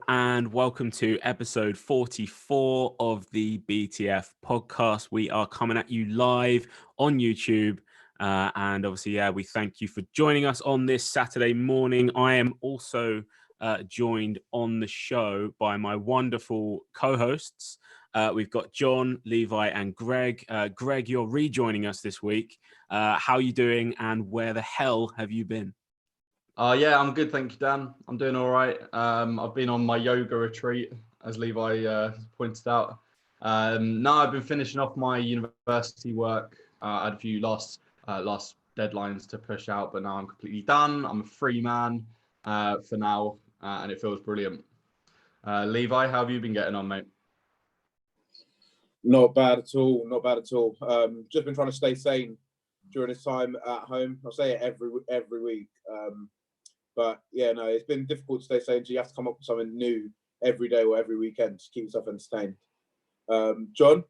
and welcome to episode 44 of the BTF podcast. We are coming at you live on YouTube. And obviously, we thank you for joining us on this Saturday morning. I am also joined on the show by my wonderful co-hosts. We've got John, Levi, and Greg. Greg, you're rejoining us this week. How are you doing, and where the hell have you been? Yeah, I'm good, thank you, Dan. I'm doing all right. I've been on my yoga retreat, as Levi pointed out. Now I've been finishing off my university work. I had a few last deadlines to push out, but now I'm completely done. I'm a free man for now, and it feels brilliant. Levi, how have you been getting on, mate? Not bad at all. Not bad at all. Just been trying to stay sane during this time at home. I say it every week. But yeah, no, it's been difficult to stay sane. So you have to come up with something new every day or every weekend to keep yourself entertained. John?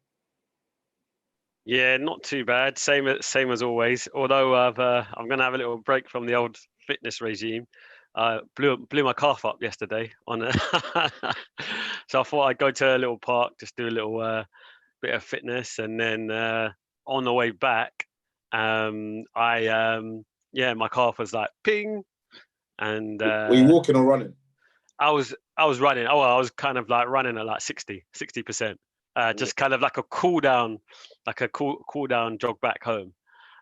Yeah, not too bad. Same as always. Although I'm going to have a little break from the old fitness regime. Blew my calf up yesterday on so I thought I'd go to a little park, just do a little bit of fitness, and then on the way back, my calf was like ping. And were you walking or running? I was running. I was kind of like running at like 60%. Just kind of like a cool down jog back home.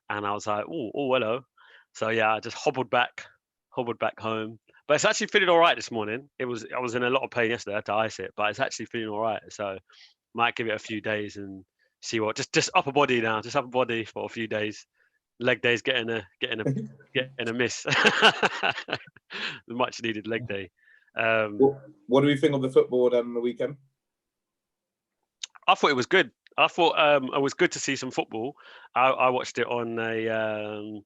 And I was like, oh hello. So yeah, I just hobbled back home. But it's actually feeling all right this morning. I was in a lot of pain yesterday. I had to ice it, but it's actually feeling all right. So might give it a few days and see what. Just upper body now. Just upper body for a few days. Leg day's getting a miss. Much needed leg day. What do we think of the football on the weekend? I thought it was good. I thought it was good to see some football. I watched it on a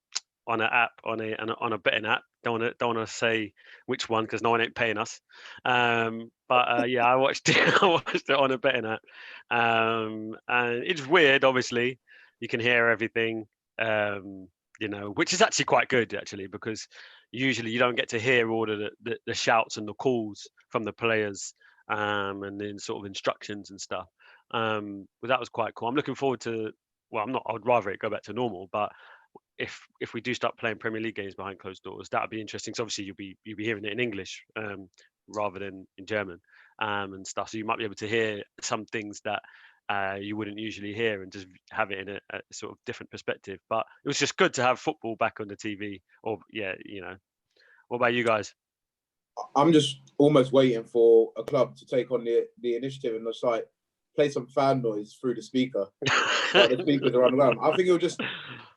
betting app. Don't want to say which one because no one ain't paying us. But yeah, I watched it. I watched it on a betting app. And it's weird. Obviously, you can hear everything. Which is actually quite good actually, because usually you don't get to hear all of the shouts and the calls from the players, and then sort of instructions and stuff. But that was quite cool. I'm looking forward to. Well, I'm not. I would rather it go back to normal, but if we do start playing Premier League games behind closed doors, that would be interesting. So obviously you'll be hearing it in English rather than in German and stuff. So you might be able to hear some things that you wouldn't usually hear and just have it in a sort of different perspective. But it was just good to have football back on the TV. Or what about you guys? I'm just almost waiting for a club to take on the initiative and just like play some fan noise through the speaker. Like the speakers around the ground. I think it would just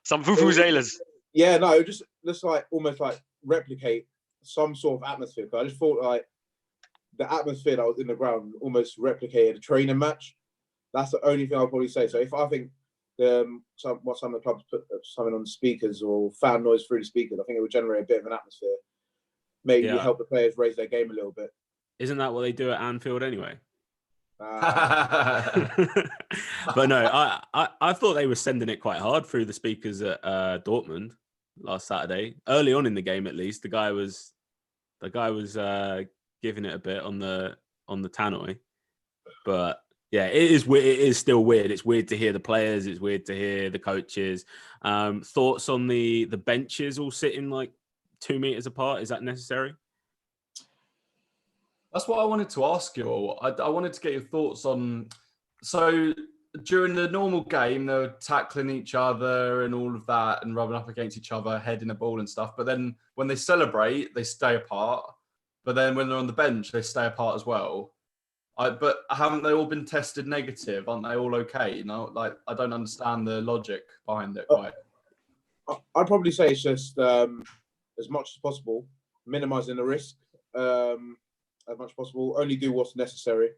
some vuvuzelas. Yeah, no, it would just like almost like replicate some sort of atmosphere. I just thought like the atmosphere that was in the ground almost replicated a training match. That's the only thing I'll probably say. So if I think some of the clubs put something on speakers or fan noise through the speakers, I think it would generate a bit of an atmosphere. Maybe help the players raise their game a little bit. Isn't that what they do at Anfield anyway? But no, I thought they were sending it quite hard through the speakers at Dortmund last Saturday. Early on in the game, at least, the guy was giving it a bit on the tannoy. But yeah, it is weird. It is still weird. It's weird to hear the players. It's weird to hear the coaches. Thoughts on the benches all sitting like 2 meters apart? Is that necessary? That's what I wanted to ask you all. I wanted to get your thoughts on. So during the normal game, they were tackling each other and all of that and rubbing up against each other, heading the ball and stuff. But then when they celebrate, they stay apart. But then when they're on the bench, they stay apart as well. But haven't they all been tested negative? Aren't they all okay? Like I don't understand the logic behind it quite. I'd probably say it's just as much as possible, minimizing the risk. As much as possible, only do what's necessary.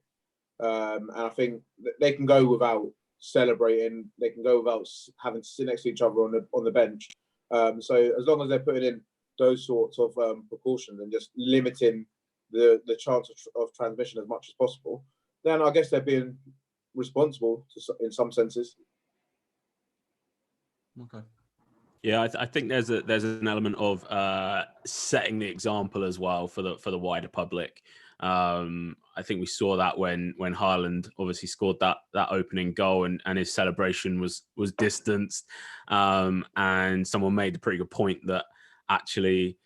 And I think they can go without celebrating. They can go without having to sit next to each other on the bench. So as long as they're putting in those sorts of precautions and just limiting the chance of transmission as much as possible, then I guess they're being responsible in some senses. Okay. Yeah, I think there's an element of setting the example as well for the wider public. I think we saw that when Haaland obviously scored that opening goal, and his celebration was distanced. And someone made a pretty good point that actually,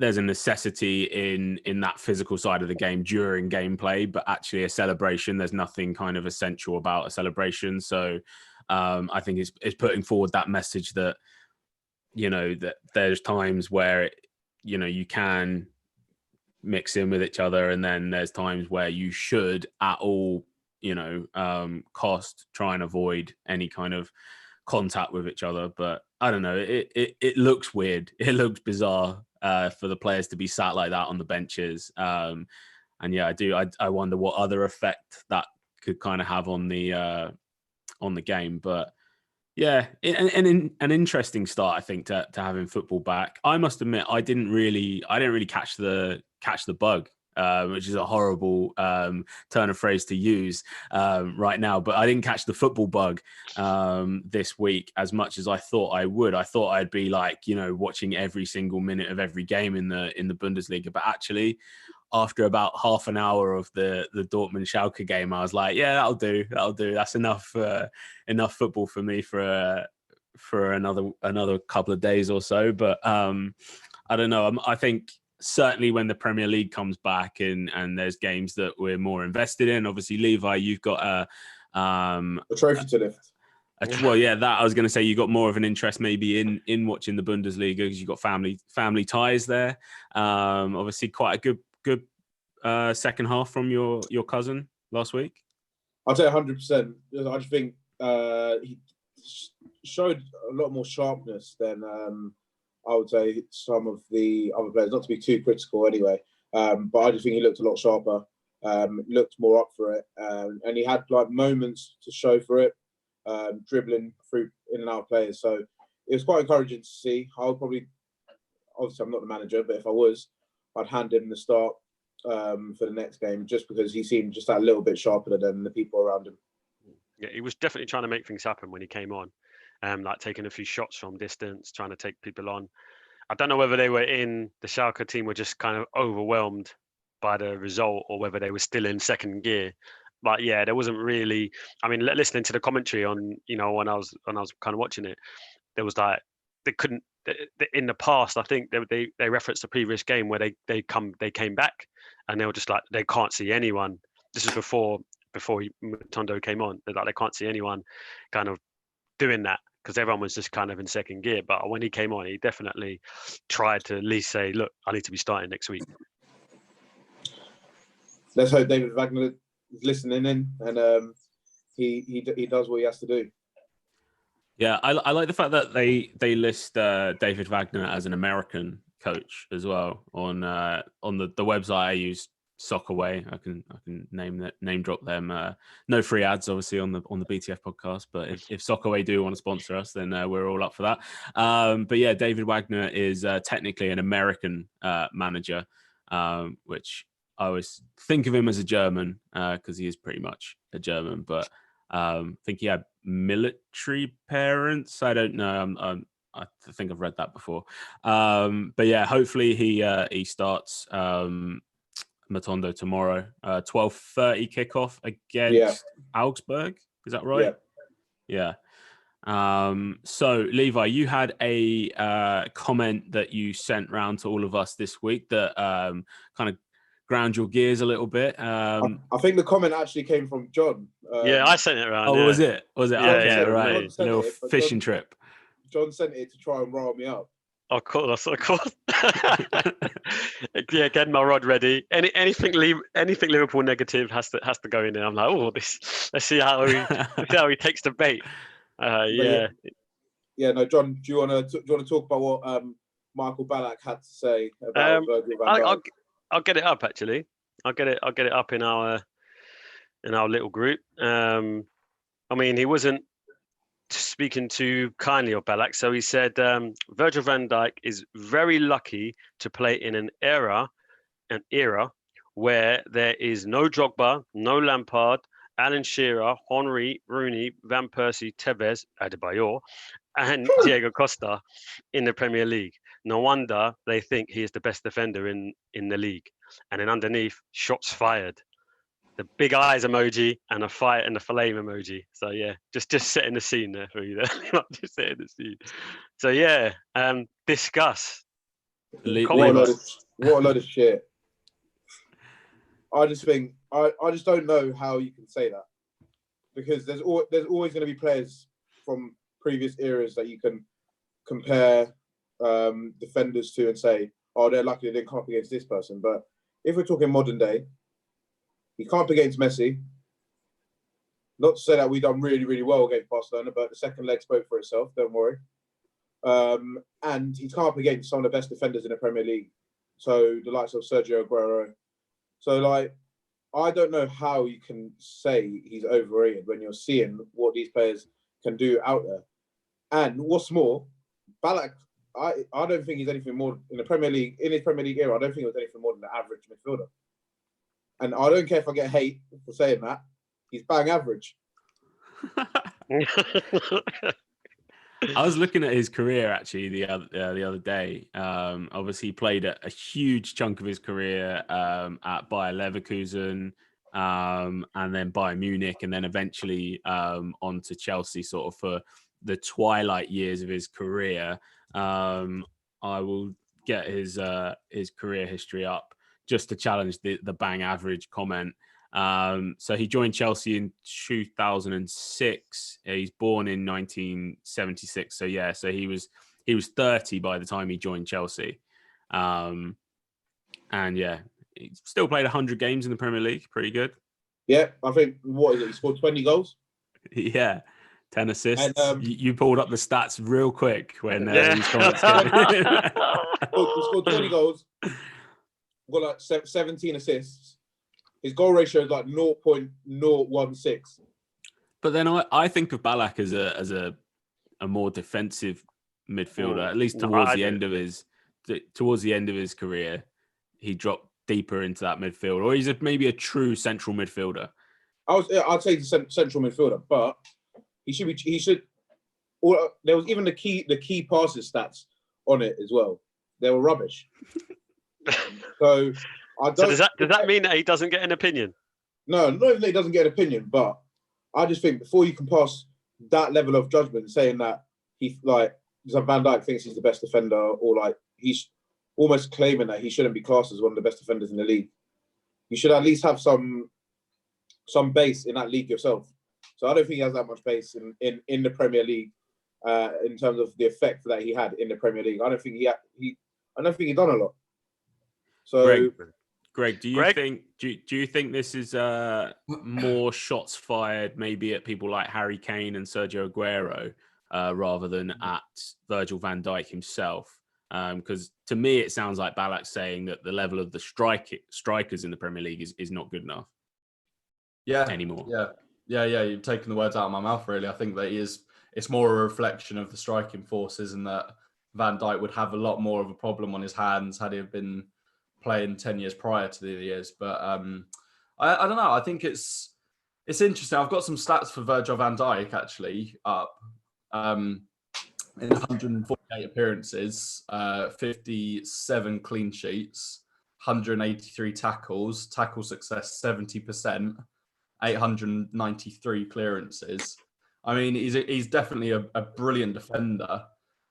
there's a necessity in that physical side of the game during gameplay, but actually a celebration, there's nothing kind of essential about a celebration. So I think it's putting forward that message that, that there's times where, you can mix in with each other, and then there's times where you should at all, cost try and avoid any kind of contact with each other. But I don't know, it looks weird. It looks bizarre for the players to be sat like that on the benches. And yeah, I wonder what other effect that could kind of have on the game. But yeah, an interesting start, I think, to having football back. I must admit, I didn't really catch the bug, which is a horrible turn of phrase to use right now. But I didn't catch the football bug this week as much as I thought I would. I thought I'd be like, watching every single minute of every game in the Bundesliga. But actually, after about half an hour of the Dortmund Schalke game, I was like, yeah, that'll do. That's enough football for me for another couple of days or so. But I don't know. I think certainly when the Premier League comes back and there's games that we're more invested in. Obviously, Levi, you've got a trophy to lift. Well, yeah, that I was going to say you got more of an interest maybe in watching the Bundesliga because you've got family ties there. Obviously, quite a good second half from your cousin last week. I'll say 100%. I just think he showed a lot more sharpness than I would say some of the other players. Not to be too critical, anyway, but I just think he looked a lot sharper. Looked more up for it, and he had like moments to show for it, dribbling through in and out of players. So it was quite encouraging to see. Obviously, I'm not the manager, but if I was, I'd hand him the start for the next game, just because he seemed just that little bit sharper than the people around him. Yeah, he was definitely trying to make things happen when he came on, like taking a few shots from distance, trying to take people on. I don't know whether they were in the Schalke team were just kind of overwhelmed by the result, or whether they were still in second gear. But yeah, there wasn't really. I mean, listening to the commentary on, when I was kind of watching it, there was like they couldn't. In the past, I think they referenced the previous game where they came back, and they were just like they can't see anyone. This is before Matondo came on. They're like they can't see anyone kind of doing that because everyone was just kind of in second gear. But when he came on, he definitely tried to at least say, "Look, I need to be starting next week." Let's hope David Wagner is listening in, and he does what he has to do. Yeah, I like the fact that they list David Wagner as an American coach as well on the website I use, Soccerway. I can name drop them. No free ads, obviously, on the BTF podcast. But if Soccerway do want to sponsor us, then we're all up for that. But yeah, David Wagner is technically an American manager, which I always think of him as a German because he is pretty much a German. But I think he had military parents. I don't know. I think I've read that before. But yeah, hopefully he starts Matondo tomorrow. 12:30 kickoff against Augsburg. Is that right? Yeah. So Levi, you had a comment that you sent round to all of us this week that kind of ground your gears a little bit. I think the comment actually came from John. Yeah, I sent it around. Oh, yeah. Was it? Yeah, okay, yeah, right. A little fishing trip. John sent it to try and rile me up. Of course. Yeah, getting my rod ready. Anything Liverpool negative has to go in there. I'm like, this. Let's see how he takes the bait. Yeah. No, John. Do you want to talk about what Michael Ballack had to say about Virgil van Dijk? I'll get it up actually. I'll get it up in our little group. I mean, he wasn't speaking too kindly of Ballack, so he said Virgil van Dijk is very lucky to play in an era where there is no Drogba, no Lampard, Alan Shearer, Henry, Rooney, Van Persie, Tevez, Adebayor, and Diego Costa in the Premier League. No wonder they think he is the best defender in the league. and then underneath, shots fired. The big eyes emoji and a fire and the flame emoji. So yeah, just setting the scene there for you there. Just setting the scene. So yeah, discuss. Leave What a us. load of shit. I just think I just don't know how you can say that, because there's always going to be players from previous eras that you can compare defenders to and say, oh, they're lucky they didn't come up against this person. But if we're talking modern day, he can't up against Messi. Not to say that we've done really, really well against Barcelona, but the second leg spoke for itself. Don't worry. And he's come up against some of the best defenders in the Premier League. So the likes of Sergio Aguero. So like, I don't know how you can say he's overrated when you're seeing what these players can do out there. And what's more, Ballack, I don't think he's anything more in the Premier League, in his Premier League era. I don't think he was anything more than the average midfielder. And I don't care if I get hate for saying that. He's bang average. I was looking at his career actually the other day. Obviously, he played a huge chunk of his career at Bayer Leverkusen, and then Bayern Munich, and then eventually on to Chelsea, sort of for the twilight years of his career. I will get his career history up just to challenge the bang average comment. So he joined Chelsea in 2006. He's born in 1976. So yeah, so he was 30 by the time he joined Chelsea. And yeah, he still played 100 games in the Premier League. Pretty good. Yeah, I think, what is it? He scored 20 goals? Yeah, 10 assists. And, you pulled up the stats real quick when Yeah. these comments came in. he scored 20 goals, got like 17 assists. His goal ratio is like 0.016. But then I think of Ballack as a more defensive midfielder, at least towards the end of his career. He dropped deeper into that midfield, or he's maybe a true central midfielder. I'd say he's a central midfielder, but he should. Or there was even the key passes stats on it as well. They were rubbish. So does that mean that he doesn't get an opinion? No, not even that he doesn't get an opinion, but I just think before you can pass that level of judgment, saying that he like Van Dijk thinks he's the best defender, or like he's almost claiming that he shouldn't be classed as one of the best defenders in the league, you should at least have some base in that league yourself. So I don't think he has that much base in the Premier League in terms of the effect that he had in the Premier League. I don't think he done a lot. So, Greg, do you think this is more shots fired maybe at people like Harry Kane and Sergio Aguero rather than at Virgil van Dijk himself? Because to me, it sounds like Ballack's saying that the level of the strikers in the Premier League is not good enough. Anymore. Yeah. You've taken the words out of my mouth. Really, I think that it's more a reflection of the striking forces, and that Van Dijk would have a lot more of a problem on his hands had he been playing 10 years prior to the years. But I don't know. I think it's interesting. I've got some stats for Virgil van Dijk actually up. In 148 appearances, 57 clean sheets, 183 tackles, tackle success 70%, 893 clearances. I mean, he's definitely a brilliant defender,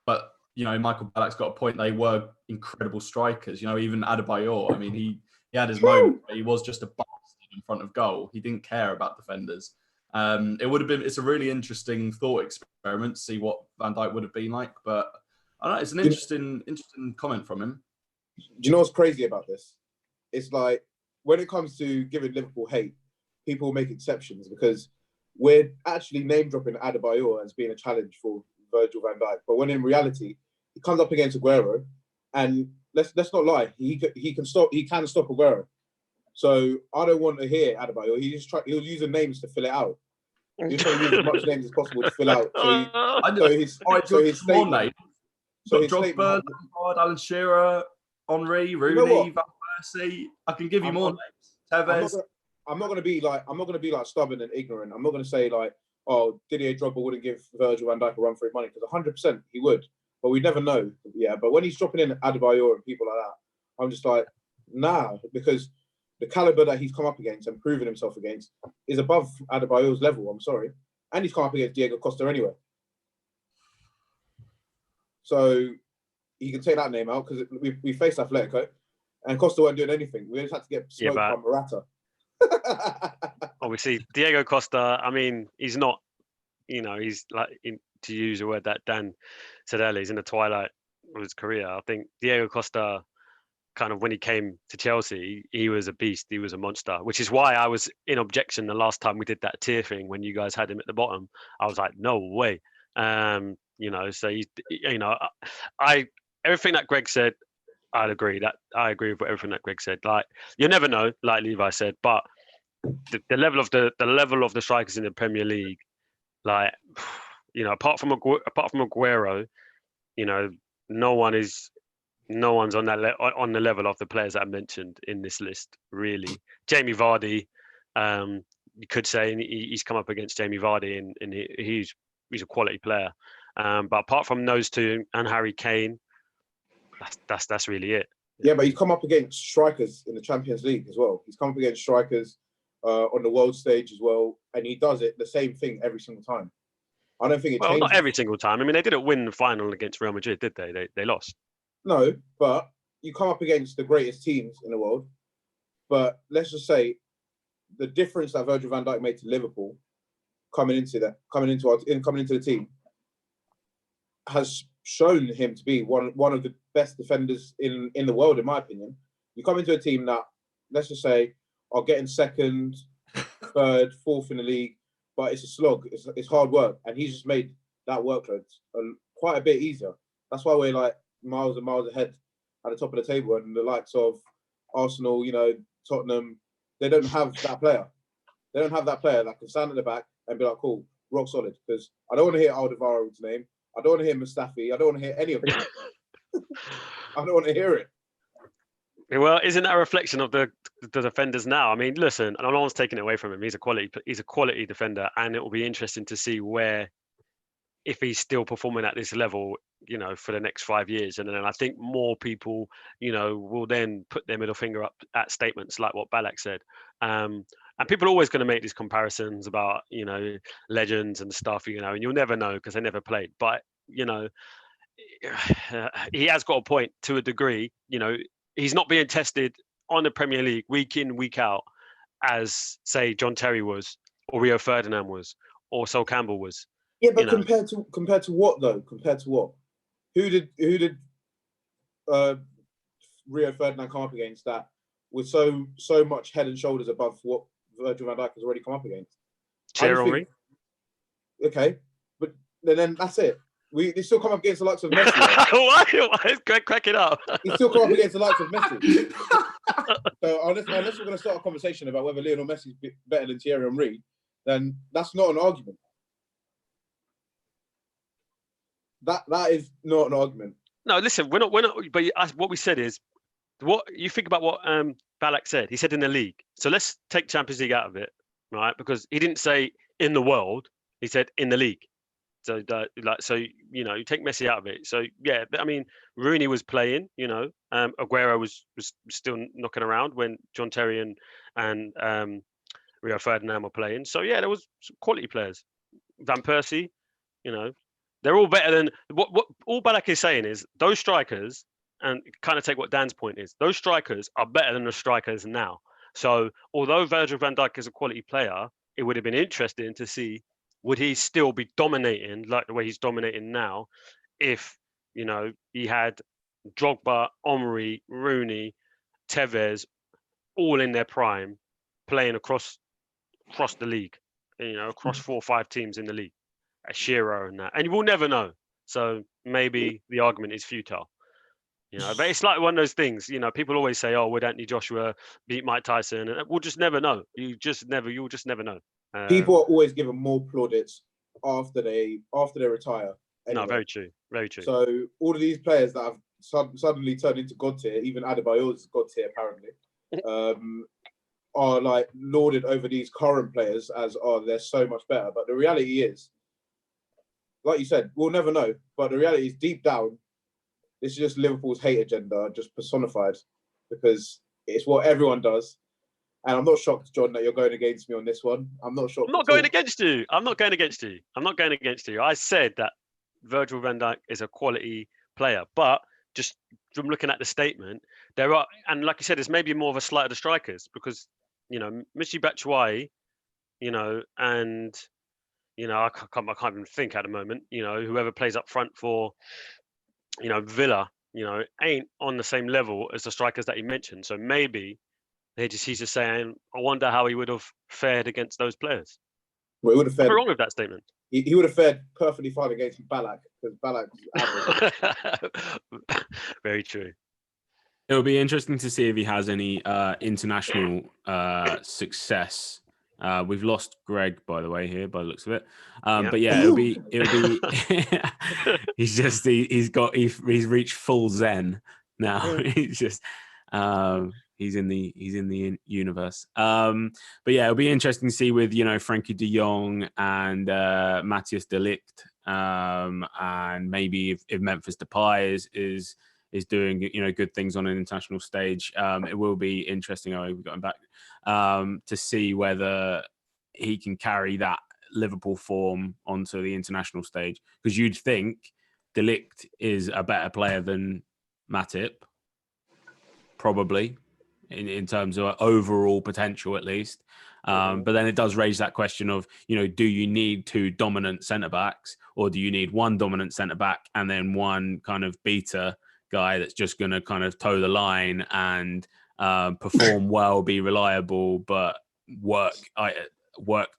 but Michael Ballack's got a point. They were incredible strikers. Even Adebayor. I mean, he had his moment, but he was just a bastard in front of goal. He didn't care about defenders. It's a really interesting thought experiment to see what Van Dijk would have been like. But I don't know. It's an interesting comment from him. Do you know what's crazy about this? It's like when it comes to giving Liverpool hate, people make exceptions because we're actually name dropping Adebayor as being a challenge for Virgil van Dijk. But when in reality, he comes up against Aguero, and let's not lie, he can stop Aguero. So I don't want to hear Adebayor. He was using names to fill it out. He's trying to use as much names as possible to fill out. So his statement. Drogba, Alan Shearer, Henry, Rooney, Van Persie. I can give you more names. Tevez. I'm not going to be like stubborn and ignorant. I'm not going to say like, oh, Didier Drogba wouldn't give Virgil van Dijk a run for his money, because 100% he would. But we never know. Yeah, but when he's dropping in Adebayor and people like that, I'm just like, Nah, because the caliber that he's come up against and proven himself against is above Adebayor's level. I'm sorry, and he's come up against Diego Costa anyway. So you can take that name out because we faced Atletico, and Costa weren't doing anything. We just had to get smoked by Morata. Obviously, Diego Costa. I mean, he's not. He's like, to use a word that Dan said earlier, he's in the twilight of his career. I think Diego Costa, kind of when he came to Chelsea, he was a beast. He was a monster, which is why I was in objection the last time we did that tier thing when you guys had him at the bottom. I was like, no way. So everything that Greg said, I agree with everything that Greg said. Like, you never know, like Levi said, but the level of the strikers in the Premier League, like, apart from Aguero, no one's on on the level of the players that I mentioned in this list, really. Jamie Vardy, you could say he's come up against Jamie Vardy, and he's a quality player. But apart from those two and Harry Kane, that's really it. Yeah, but he's come up against strikers in the Champions League as well. He's come up against strikers on the world stage as well, and he does it the same thing every single time. I don't think it changes. Well, not every single time. I mean, they didn't win the final against Real Madrid, did they? They lost. No, but you come up against the greatest teams in the world. But let's just say the difference that Virgil van Dijk made to Liverpool coming into the team has shown him to be one of the best defenders in the world, in my opinion. You come into a team that, let's just say, are getting second, third, fourth in the league, but it's a slog. It's hard work, and he's just made that workload quite a bit easier. That's why we're like miles and miles ahead at the top of the table, and the likes of Arsenal, Tottenham, they don't have that player. They don't have that player that can stand at the back and be like, cool, rock solid. Because I don't want to hear Alderweireld's name. I don't want to hear Mustafi. I don't want to hear any of it. I don't want to hear it. Well, isn't that a reflection of the defenders now? I mean, listen, no one's taking it away from him. He's a quality defender, and it will be interesting to see if he's still performing at this level, for the next 5 years. And then I think more people, will then put their middle finger up at statements like what Balak said. And people are always going to make these comparisons about, legends and stuff, and you'll never know because they never played. But, he has got a point to a degree. He's not being tested on the Premier League week in, week out, as, say, John Terry was, or Rio Ferdinand was, or Sol Campbell was. Yeah, but compared to what though? Compared to what? Who did Rio Ferdinand come up against that was so much head and shoulders above what Virgil van Dijk has already come up against? Thierry Henry. Okay, but then that's it. They still come up against the likes of Messi. Why is Greg cracking up? He still come up against the likes of Messi. So unless we're going to start a conversation about whether Lionel Messi is better than Thierry Henry, then that's not an argument. That is not an argument. No, listen, we're not. But what we said is, what you think about what Balak said. He said in the league. So let's take Champions League out of it, right? Because he didn't say in the world. He said in the league. So you take Messi out of it. So yeah, I mean, Rooney was playing. Aguero was still knocking around when John Terry and Rio Ferdinand were playing. So yeah, there was some quality players. Van Persie, they're all better than what all Balak is saying is those strikers, and kind of take what Dan's point is, those strikers are better than the strikers now. So although Virgil van Dijk is a quality player, it would have been interesting to see would he still be dominating like the way he's dominating now if, he had Drogba, Omri, Rooney, Tevez all in their prime playing across the league, across 4 or 5 teams in the league. Shearer and that, and you will never know. So maybe the argument is futile, But it's like one of those things. People always say, "Oh, would Anthony Joshua beat Mike Tyson?" And we'll just never know. You'll just never know. People are always given more plaudits after they retire. Anyway. No, very true, very true. So all of these players that have suddenly turned into god tier, even Adebayor's god tier apparently, are like lauded over these current players as, oh, they're so much better. But the reality is, like you said, we'll never know. But the reality is, deep down, this is just Liverpool's hate agenda, just personified. Because It's what everyone does. And I'm not shocked, John, that you're going against me on this one. I'm not shocked. I'm not going against you. I'm not going against you. I'm not going against you. I said that Virgil van Dijk is a quality player, but just from looking at the statement, there are, and like you said, it's maybe more of a slight of the strikers because, Michy Batshuayi, and, I can't even think at the moment, whoever plays up front for, Villa, ain't on the same level as the strikers that he mentioned. So maybe he's just saying, I wonder how he would have fared against those players. Well, he would have fared. Am I wrong with that statement? He would have fared perfectly fine against Ballack because Ballack was average. Very true. It'll be interesting to see if he has any international success. We've lost Greg, by the way, here by the looks of it. But yeah, it'll be. He's reached full zen now. He's just. He's in the universe. But yeah, it'll be interesting to see with Frankie De Jong and Matthias de Ligt, and maybe if Memphis Depay is doing good things on an international stage. It will be interesting. We've got him back to see whether he can carry that Liverpool form onto the international stage, because you'd think de Ligt is a better player than Matip, probably. In terms of overall potential, at least. But then it does raise that question of, do you need two dominant centre-backs, or do you need one dominant centre-back and then one kind of beta guy that's just going to kind of toe the line and perform well, be reliable, but work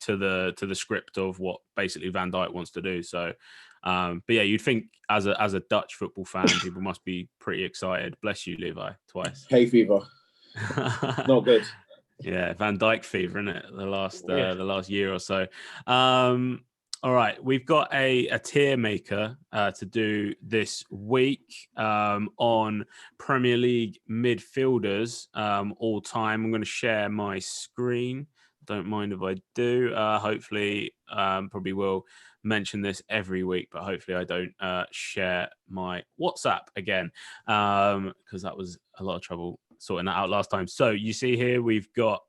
to the script of what basically Van Dijk wants to do. So, but yeah, you'd think as a Dutch football fan, people must be pretty excited. Bless you, Levi, twice. Hay fever. Not good. Yeah, Van Dijk fever, isn't it? The last year or so. All right, we've got a tier maker to do this week on Premier League midfielders all time. I'm going to share my screen. Don't mind if I do. Hopefully, probably will mention this every week, but hopefully I don't share my WhatsApp again, because that was a lot of trouble sorting that out last time. So you see here we've got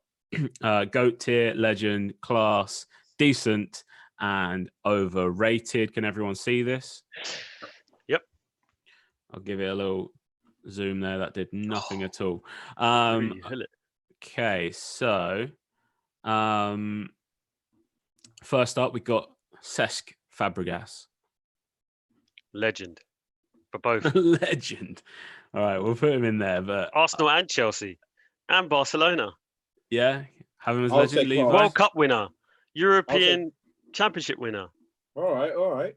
GOAT tier, legend, class, decent, and overrated. Can everyone see this? Yep. I'll give it a little zoom there. That did nothing at all. Okay, so first up we got Cesc Fabregas. Legend for both. Legend. All right, we'll put him in there. But Arsenal and Chelsea and Barcelona. Yeah, have him as I'll legend. say Levi. World Cup winner, European Championship winner. All right.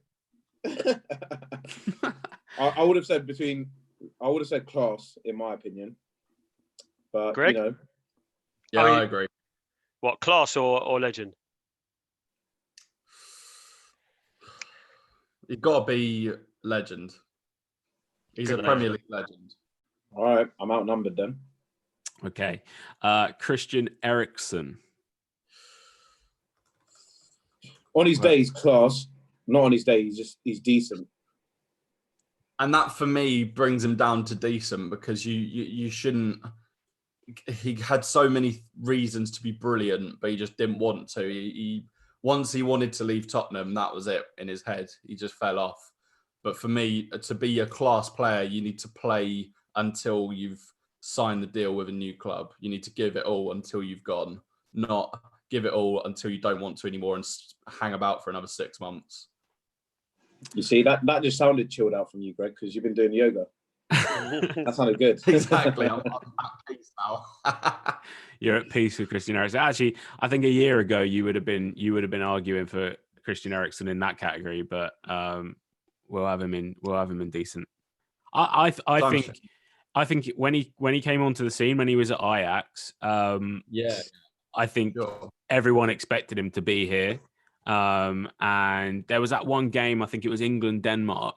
I would have said class, in my opinion. But Greg? Yeah, I agree. What, class or legend? You've got to be legend. He's Good a Premier League legend. All right, I'm outnumbered then. Okay, Christian Eriksen. On his day, he's class. Not on his day, he's decent. And that for me brings him down to decent, because you shouldn't. He had so many reasons to be brilliant, but he just didn't want to. He once he wanted to leave Tottenham, that was it in his head. He just fell off. But for me, to be a class player, you need to play until you've signed the deal with a new club. You need to give it all until you've gone, not give it all until you don't want to anymore and hang about for another 6 months. You see, that just sounded chilled out from you, Greg, because you've been doing yoga. That sounded good. Exactly. I'm at peace now. You're at peace with Christian Eriksen. Actually, I think a year ago you would have been arguing for Christian Eriksen in that category, but we'll have him in decent. I think when he came onto the scene when he was at Ajax, I think everyone expected him to be here. And there was that one game, I think it was England-Denmark,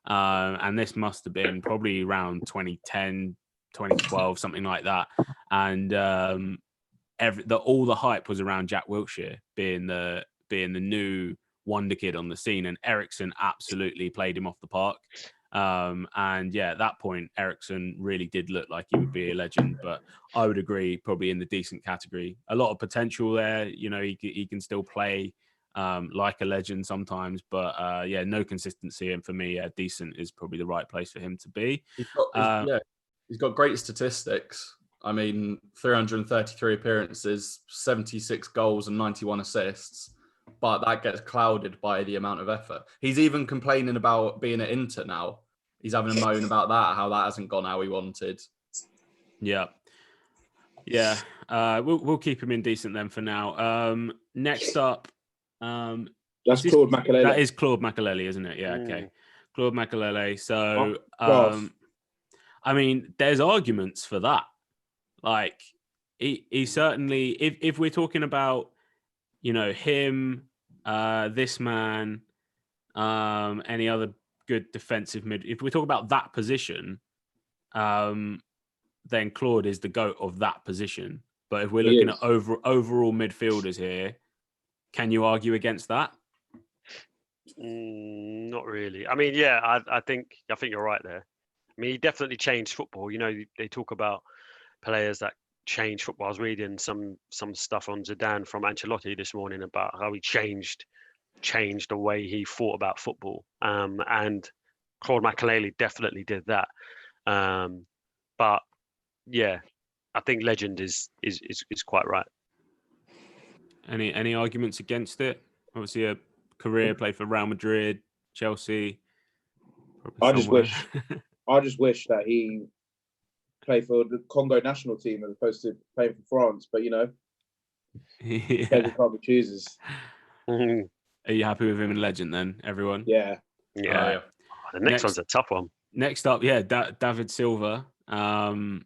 and this must have been probably around 2010, 2012, something like that. And all the hype was around Jack Wilshere being the new wonder kid on the scene, and Eriksen absolutely played him off the park. And yeah, at that point, Ericsson really did look like he would be a legend. But I would agree, probably in the decent category. A lot of potential there. You know, he can still play like a legend sometimes, but yeah, no consistency. And for me, decent is probably the right place for him to be. He's got great statistics. I mean, 333 appearances, 76 goals, and 91 assists. But that gets clouded by the amount of effort. He's even complaining about being at Inter now. He's having a moan about that, how that hasn't gone how he wanted. Yeah. Yeah. We'll keep him in decent then for now. Next up. That's Claude Makelele. That is Claude Makelele, isn't it? Yeah, okay. Claude Makelele. So, I mean, there's arguments for that. Like, he certainly, if we're talking about, you know, him, this man, any other good defensive mid, if we talk about that position, then Claude is the GOAT of that position. But if we're looking at overall midfielders here, can you argue against that? Not really. I mean, yeah, I think you're right there. I mean, he definitely changed football. You know, they talk about players that change football. I was reading some stuff on Zidane from Ancelotti this morning about how he changed the way he thought about football. And Claude Makelele definitely did that. But yeah, I think legend is quite right. Any arguments against it? Obviously, a career played for Real Madrid, Chelsea. I just wish that he played for the Congo national team as opposed to playing for France. But you know, yeah. can't be choosers. Are you happy with him in legend then, everyone? Yeah. Yeah. The next one's a tough one. Next up, yeah, David Silva. Legend.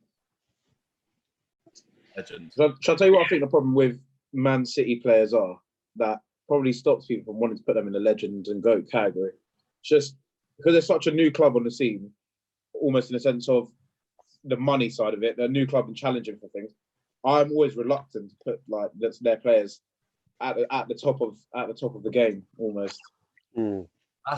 Shall I tell you what I think the problem with Man City players are? That probably stops people from wanting to put them in the legend and GOAT category. Just because they're such a new club on the scene, almost in the sense of the money side of it, they're a new club and challenging for things. I'm always reluctant to put like their players at the top of the game almost.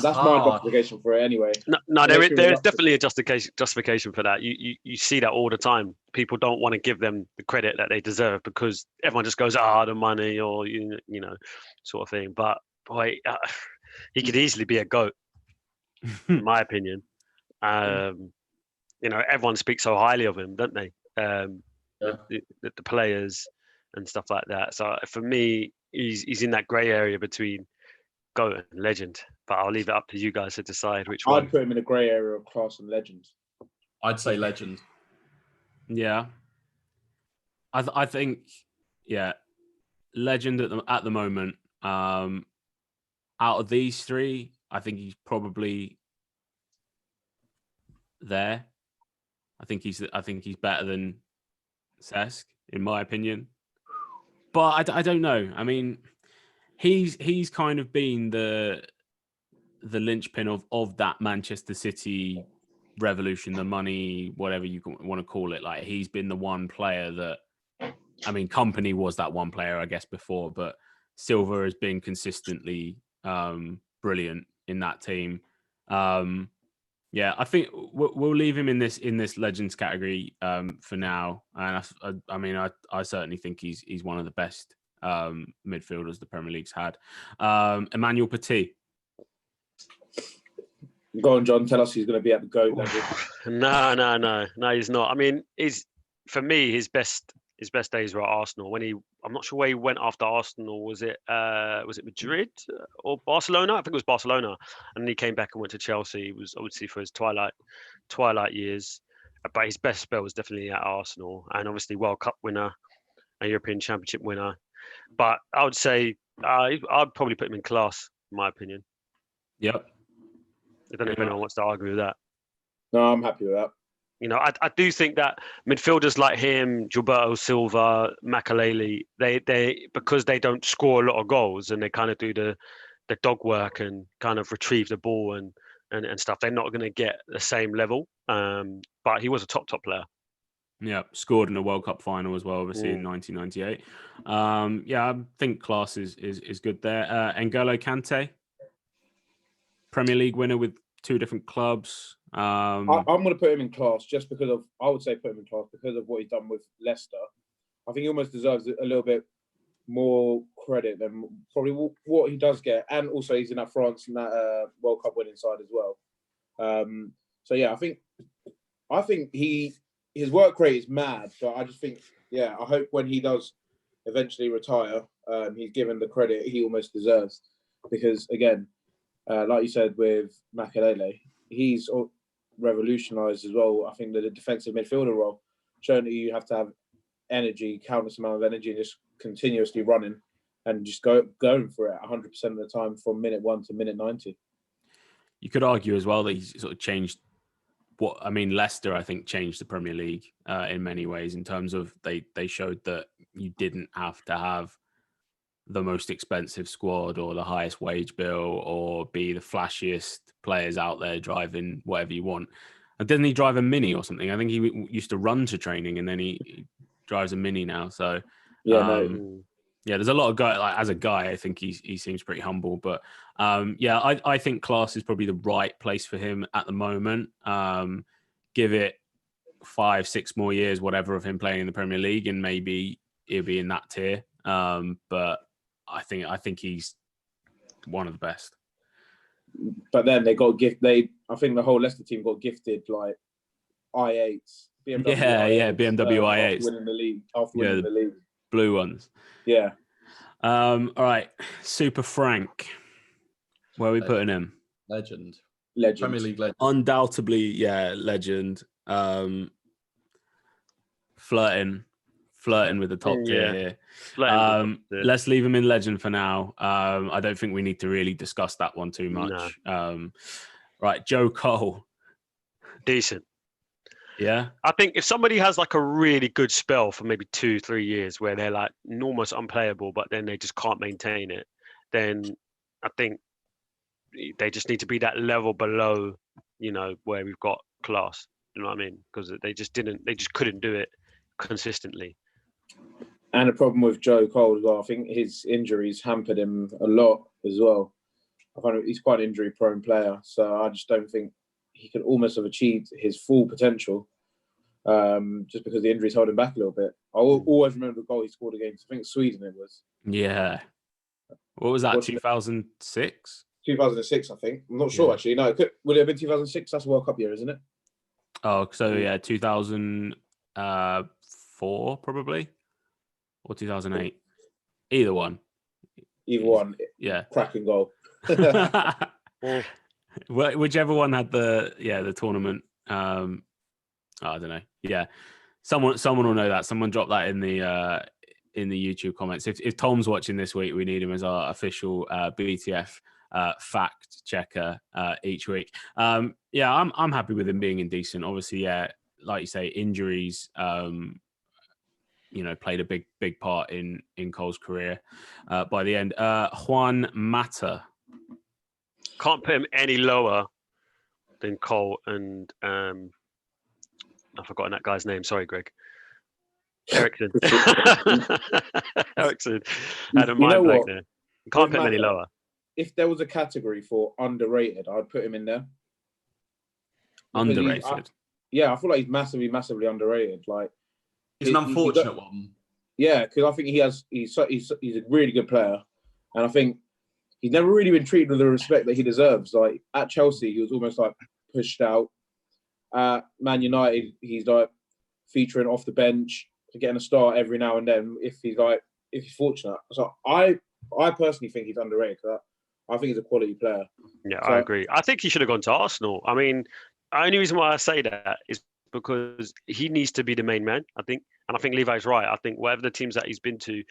That's my justification for it anyway. No, there is definitely a justification for that. You see that all the time. People don't want to give them the credit that they deserve because everyone just goes, the money or you know, sort of thing. But boy, he could easily be a GOAT, in my opinion. You know, everyone speaks so highly of him, don't they? The players and stuff like that. So for me, he's in that grey area between GOAT and legend. But I'll leave it up to you guys to decide which one. I'd put him in a grey area of class and legend. I'd say legend. Yeah. I think, yeah, legend at the moment. Out of these three, I think he's probably there. I think he's better than Cesc, in my opinion. But I don't know. I mean, he's kind of been the linchpin of that Manchester City revolution, the money, whatever you want to call it. Like, he's been the one player that, I mean, Company was that one player, I guess, before, but Silva has been consistently brilliant in that team. Yeah, I think we'll leave him in this legends category for now. And I mean, I certainly think he's one of the best midfielders the Premier League's had. Emmanuel Petit. Go on, John. Tell us he's going to be at the GOAT level. No, he's not. I mean, for me, his best days were at Arsenal. I'm not sure where he went after Arsenal. Was it Madrid or Barcelona? I think it was Barcelona. And then he came back and went to Chelsea. It was obviously for his twilight years. But his best spell was definitely at Arsenal, and obviously World Cup winner, a European Championship winner. But I would say I'd probably put him in class, in my opinion. Yep. I don't know if anyone wants to argue with that. No, I'm happy with that. You know, I do think that midfielders like him, Gilberto Silva, Makelele, they because they don't score a lot of goals and they kind of do the dog work and kind of retrieve the ball and stuff, they're not going to get the same level. But he was a top player. Yeah, scored in a World Cup final as well, obviously in 1998. Yeah, I think class is good there. N'Golo Kante, Premier League winner with 2 different clubs. I'm going to put him in class just because of. I would say put him in class because of what he's done with Leicester. I think he almost deserves a little bit more credit than probably what he does get, and also he's in that France and that World Cup winning side as well. So yeah, I think his work rate is mad, but I just think I hope when he does eventually retire, he's given the credit he almost deserves, because again, like you said with Makelele, he's revolutionised as well. I think the defensive midfielder role, showing that you have to have energy, countless amount of energy, and just continuously running and just going for it 100% of the time from minute 1 to minute 90. You could argue as well that he's sort of changed Leicester, I think, changed the Premier League in many ways, in terms of they showed that you didn't have to have the most expensive squad or the highest wage bill or be the flashiest players out there driving whatever you want. And didn't he drive a Mini or something? I think he used to run to training, and then he drives a Mini now. So there's a lot of guy. Like, as a guy, I think he seems pretty humble. But I think class is probably the right place for him at the moment. Give it 5-6 more years, whatever, of him playing in the Premier League, and maybe he'll be in that tier. But I think he's one of the best. But then they got I think the whole Leicester team got gifted like i8s. BMW i8s, BMW i8s after winning the league. Blue ones. Yeah. All right, Super Frank. Where are we putting him? Legend. Premier League legend. Undoubtedly, legend. Flirting with the top tier here. Let's leave him in legend for now. I don't think we need to really discuss that one too much. No. Right, Joe Cole. Decent. Yeah. I think if somebody has like a really good spell for maybe 2-3 years where they're like almost unplayable, but then they just can't maintain it, then I think they just need to be that level below, where we've got class. You know what I mean? Because they just couldn't do it consistently. And the problem with Joe Cole as well, I think his injuries hampered him a lot as well. I find he's quite an injury-prone player, so I just don't think he could almost have achieved his full potential, just because the injuries held him back a little bit. I always remember the goal he scored against, I think, Sweden it was. Yeah. What was that, 2006? 2006, I think. I'm not sure, actually. No, would it have been 2006? That's a World Cup year, isn't it? Oh, so 2004 probably, or 2008. Either one. Yeah. Cracking goal. Whichever one had the tournament. I don't know. Yeah, someone will know that. Someone drop that in the YouTube comments. If Tom's watching this week, we need him as our official BTF fact checker each week. I'm happy with him being indecent. Obviously, like you say, injuries played a big part in Cole's career by the end. Juan Mata. Can't put him any lower than Cole and I've forgotten that guy's name. Sorry, Greg. Ericsson. Ericsson had a mind blank there. Can't put him any lower. If there was a category for underrated, I'd put him in there. Underrated? I feel like he's massively underrated. Like, he's an unfortunate one. Yeah, because I think he's a really good player, and I think he's never really been treated with the respect that he deserves. Like, at Chelsea, he was almost like pushed out. At Man United, he's like featuring off the bench, getting a start every now and then if he's fortunate. So I personally think he's underrated. I think he's a quality player. Yeah, I agree. I think he should have gone to Arsenal. I mean, the only reason why I say that is because he needs to be the main man, I think. And I think Levi's right. I think whatever the teams that he's been to,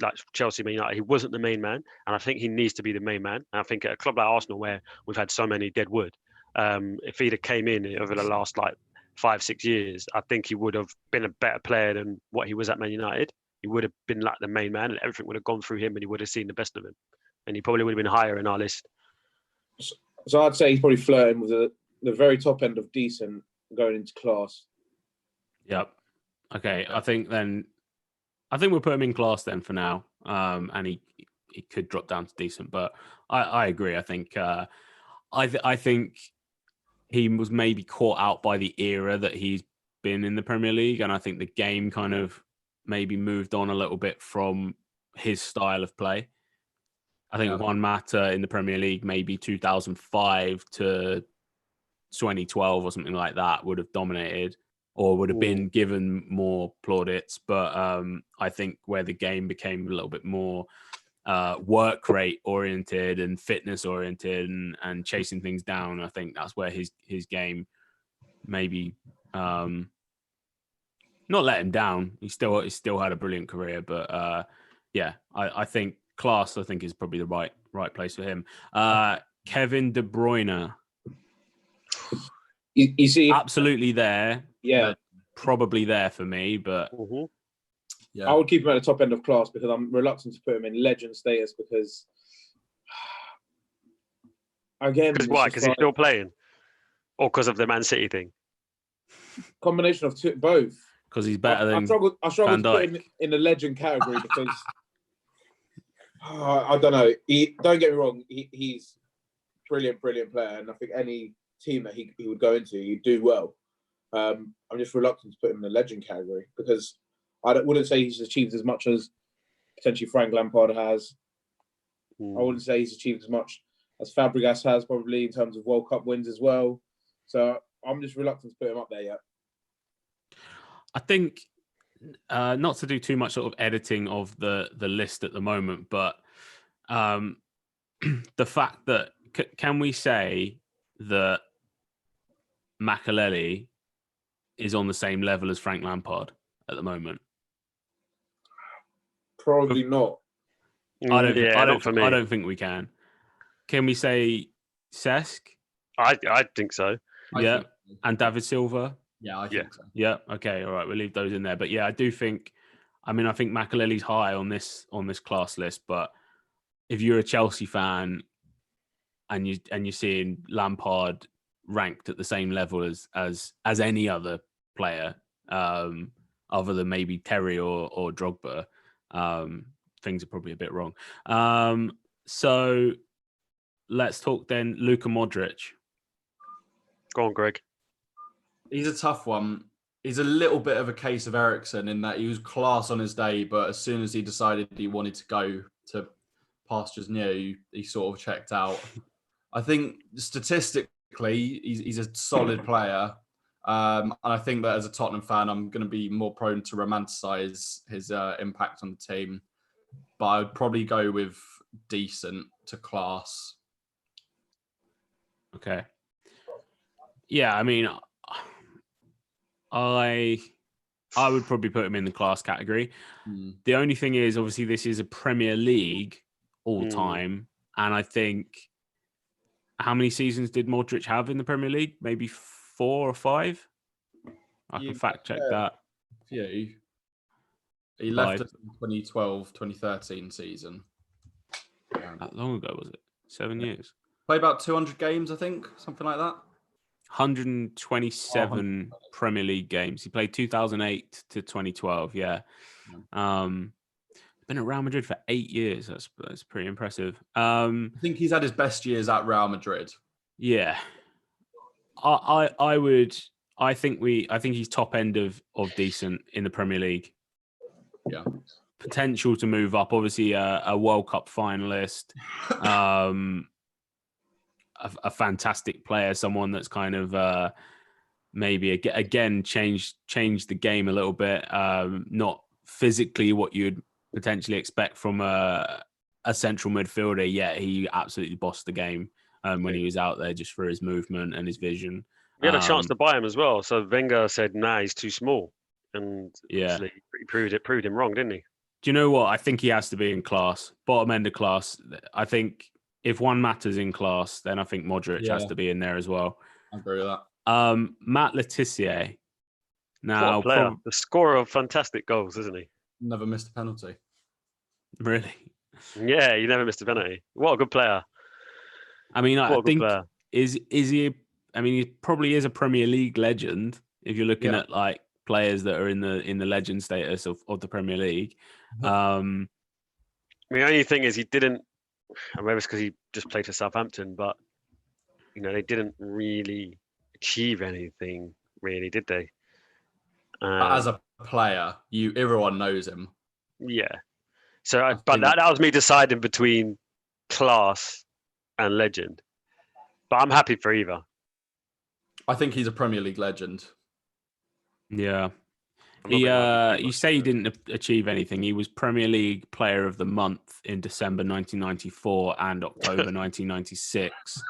like Chelsea, Man United, he wasn't the main man. And I think he needs to be the main man. And I think at a club like Arsenal, where we've had so many dead wood, if he'd have came in over the last 5-6 years, I think he would have been a better player than what he was at Man United. He would have been like the main man, and everything would have gone through him, and he would have seen the best of him. And he probably would have been higher in our list. So I'd say he's probably flirting with the very top end of decent going into class. Yep. Okay. I think we'll put him in class then for now. And he could drop down to decent, but I agree. I think I think he was maybe caught out by the era that he's been in the Premier League, and I think the game kind of maybe moved on a little bit from his style of play. I think Juan Mata in the Premier League, maybe 2005 to 2012 or something like that, would have dominated or would have been given more plaudits. But I think where the game became a little bit more work rate oriented and fitness oriented and chasing things down, I think that's where his game maybe not let him down. He still had a brilliant career, but I think class, I think, is probably the right place for him. Kevin De Bruyne, You see, absolutely there. yeah, Probably there for me, but I would keep him at the top end of class because I'm reluctant to put him in legend status because, again, Because why? Because he's still playing, or because of the Man City thing? Combination of both. Because he's better than I struggle to put him in the legend category because I don't know. Don't get me wrong. He's brilliant player, and I think any team that he would go into, he'd do well. I'm just reluctant to put him in the legend category because I wouldn't say he's achieved as much as potentially Frank Lampard has. I wouldn't say he's achieved as much as Fabregas has, probably in terms of World Cup wins as well. So I'm just reluctant to put him up there yet. I think not to do too much sort of editing of the list at the moment, but the fact that can we say that Makelele is on the same level as Frank Lampard at the moment? Probably not. I don't think we can. Can we say Cesc? I think so. Yeah, and David Silva. Yeah, I think so. Yeah. Okay. All right. We'll leave those in there. But yeah, I do think. I mean, I think Makelele's high on this class list. But if you're a Chelsea fan and you're seeing Lampard ranked at the same level as any other player, other than maybe Terry or Drogba, things are probably a bit wrong. So let's talk then. Luka Modric. Go on, Greg. He's a tough one. He's a little bit of a case of Eriksen in that he was class on his day, but as soon as he decided he wanted to go to pastures new, he sort of checked out. I think statistically, he's a solid player. And I think that as a Tottenham fan, I'm going to be more prone to romanticize his impact on the team. But I would probably go with decent to class. Okay. Yeah, I mean, I would probably put him in the class category. The only thing is, obviously, this is a Premier League all time, and I think how many seasons did Modric have in the Premier League? Maybe 4 or 5. I can fact check that. Few. He left us in 2012, 2013 season. That long ago, was it? 7 years. Played about 200 games, I think, something like that. 127 Premier League games. He played 2008 to 2012. Yeah. Been at Real Madrid for 8 years. That's pretty impressive. I think he's had his best years at Real Madrid. Yeah. I think he's top end of decent in the Premier League. Yeah. Potential to move up. Obviously, a World Cup finalist. A fantastic player, someone that's kind of maybe again changed the game a little bit. Not physically what you'd potentially expect from a central midfielder. Yeah, he absolutely bossed the game when he was out there just for his movement and his vision. We had a chance to buy him as well. So Wenger said, "Nah, he's too small," and yeah, he proved him wrong, didn't he? Do you know what? I think he has to be in class, bottom end of class. I think if one matters in class, then I think Modric has to be in there as well. I agree with that. Matt Letizia. Now, what a player. The scorer of fantastic goals, isn't he? Never missed a penalty. Really? Yeah, he never missed a penalty. What a good player. I mean, I think is he? I mean, he probably is a Premier League legend if you're looking at like players that are in the legend status of the Premier League. I mean, the only thing is he didn't. Maybe it's because he just played for Southampton, but they didn't really achieve anything really, did they? But as a player, everyone knows him. Yeah. So, I but think- that was me deciding between class and legend. But I'm happy for either. I think he's a Premier League legend. Yeah. I'm not gonna argue too You much say he there. didn't achieve anything. He was Premier League Player of the Month in December 1994 and October 1996.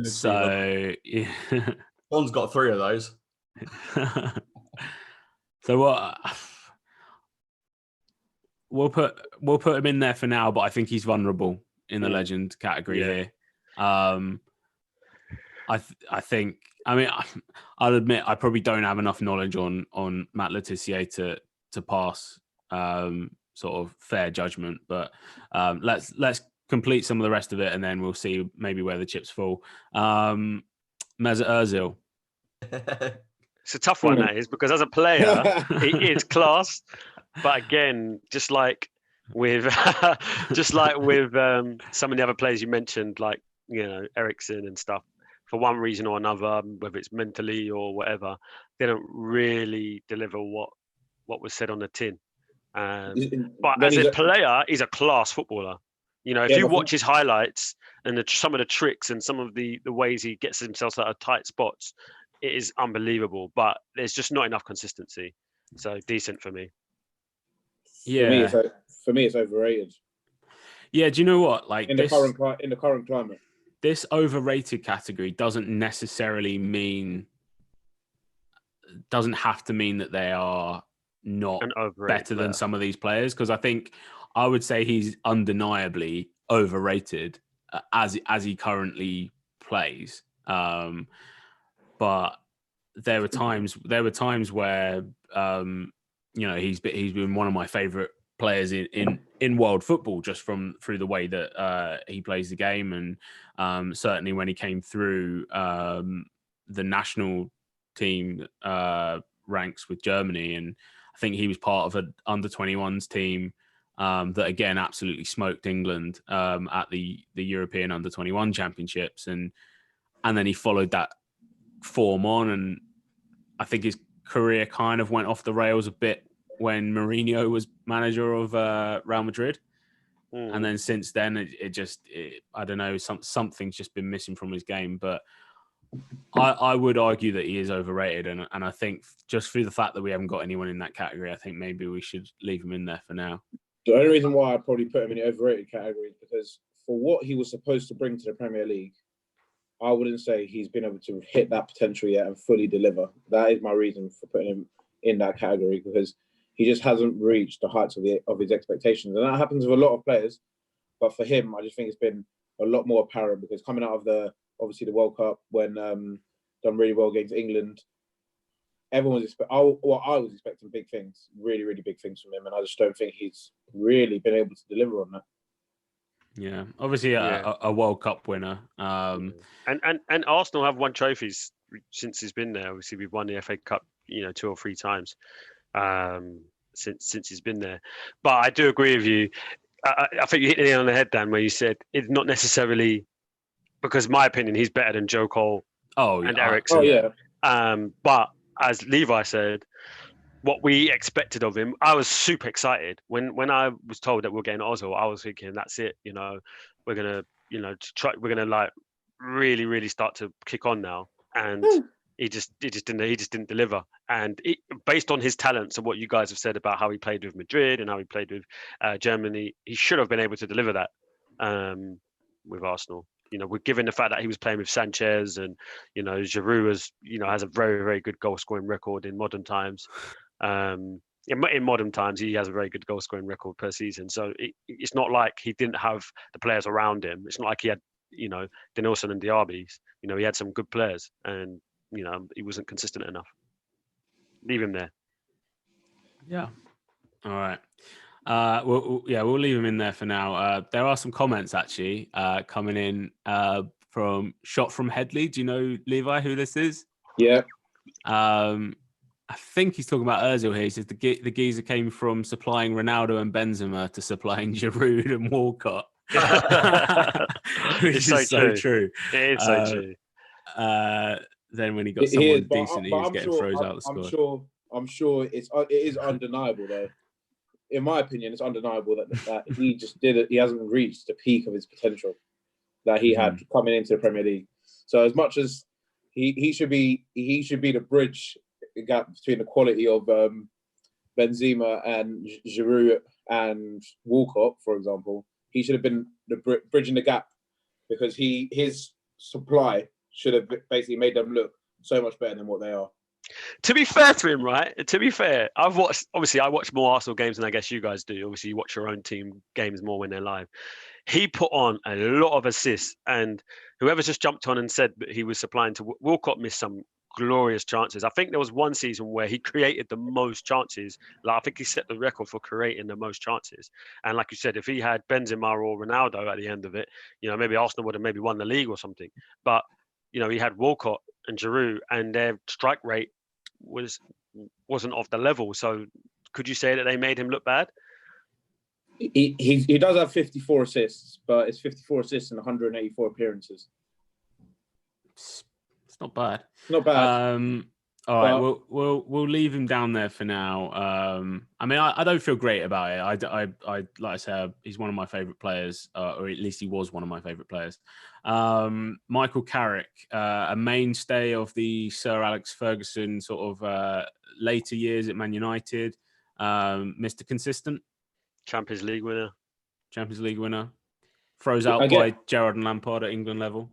So yeah. Don's got 3 of those. So what? We'll put him in there for now, but I think he's vulnerable in the legend category here. I think. I mean, I'll admit I probably don't have enough knowledge on Matt Le Tissier to pass sort of fair judgment, but let's complete some of the rest of it, and then we'll see maybe where the chips fall. Mesut Ozil. It's a tough one, that is, because as a player, he is class. But again, just like with some of the other players you mentioned, like Eriksen and stuff, for one reason or another, whether it's mentally or whatever, they don't really deliver what was said on the tin. But as a player, he's a class footballer. If you watch his highlights and some of the tricks and some of the ways he gets himself out of tight spots, it is unbelievable. But there's just not enough consistency. So decent for me. Yeah, for me, it's overrated. Yeah, do you know what? Like in the current climate, this overrated category doesn't necessarily doesn't have to mean that they are not better than some of these players, because I think I would say he's undeniably overrated as he currently plays. But there were times where he's been one of my favorite players in world football, just through the way that he plays the game, and certainly when he came through the national team ranks with Germany, and I think he was part of an under-21s team that again absolutely smoked England at the European under-21 championships, and then he followed that form on, and I think his career kind of went off the rails a bit when Mourinho was manager of Real Madrid. And then since then, I don't know, something's just been missing from his game. But I would argue that he is overrated. And I think just through the fact that we haven't got anyone in that category, I think maybe we should leave him in there for now. The only reason why I'd probably put him in the overrated category is because for what he was supposed to bring to the Premier League, I wouldn't say he's been able to hit that potential yet and fully deliver. That is my reason for putting him in that category, because he just hasn't reached the heights of his expectations. And that happens with a lot of players. But for him, I just think it's been a lot more apparent, because coming out of the World Cup, when done really well against England, everyone was I was expecting big things, really, really big things from him. And I just don't think he's really been able to deliver on that. Yeah, obviously a World Cup winner. And Arsenal have won trophies since he's been there. Obviously, we've won the FA Cup, 2 or 3 times since he's been there. But I do agree with you. I think you hit the nail on the head, Dan, where you said it's not necessarily because, in my opinion, he's better than Joe Cole and Eriksen. Oh yeah. But as Levi said, what we expected of him, I was super excited when I was told that we're getting Ozil. I was thinking, that's it. We're gonna, we're gonna like really, really start to kick on now. And he just didn't deliver. And based on his talents and what you guys have said about how he played with Madrid and how he played with Germany, he should have been able to deliver that with Arsenal. We're given the fact that he was playing with Sanchez, and Giroud has a very, very good goal scoring record in modern times. In modern times, he has a very good goal scoring record per season. So it's not like he didn't have the players around him. It's not like he had Denilson and Diaby's. He had some good players, and he wasn't consistent enough. Leave him there. Yeah. All right. We'll leave him in there for now. There are some comments actually coming in from Shot from Headley. Do you know, Levi, who this is? Yeah. I think he's talking about Ozil here. He says the geezer came from supplying Ronaldo and Benzema to supplying Giroud and Walcott. Which is so true. It is so true. then when he got He someone is, but decent, he was I'm getting sure. throws out the squad. I'm sure it is undeniable though. In my opinion, it's undeniable that he just did it. He hasn't reached the peak of his potential that he had coming into the Premier League. So as much as he should be the bridge gap between the quality of Benzema and Giroud and Walcott, for example. He should have been the bridging the gap because his supply should have basically made them look so much better than what they are. To be fair to him, right? To be fair, I watch more Arsenal games than I guess you guys do. Obviously, you watch your own team games more when they're live. He put on a lot of assists, and whoever's just jumped on and said that he was supplying to Walcott missed some glorious chances. I think there was one season where he created the most chances. Like I think he set the record for creating the most chances. And like you said, if he had Benzema or Ronaldo at the end of it, maybe Arsenal would have maybe won the league or something. But he had Walcott and Giroud, and their strike rate wasn't off the level. So could you say that they made him look bad? He does have 54 assists, but it's 54 assists in 184 appearances. It's not bad. Not bad. All right, we'll leave him down there for now. I mean, I don't feel great about it. I like I said, he's one of my favourite players, or at least he was one of my favourite players. Michael Carrick, a mainstay of the Sir Alex Ferguson sort of later years at Man United, Mr. Consistent. Champions League winner. Throws out by Gerrard and Lampard at England level.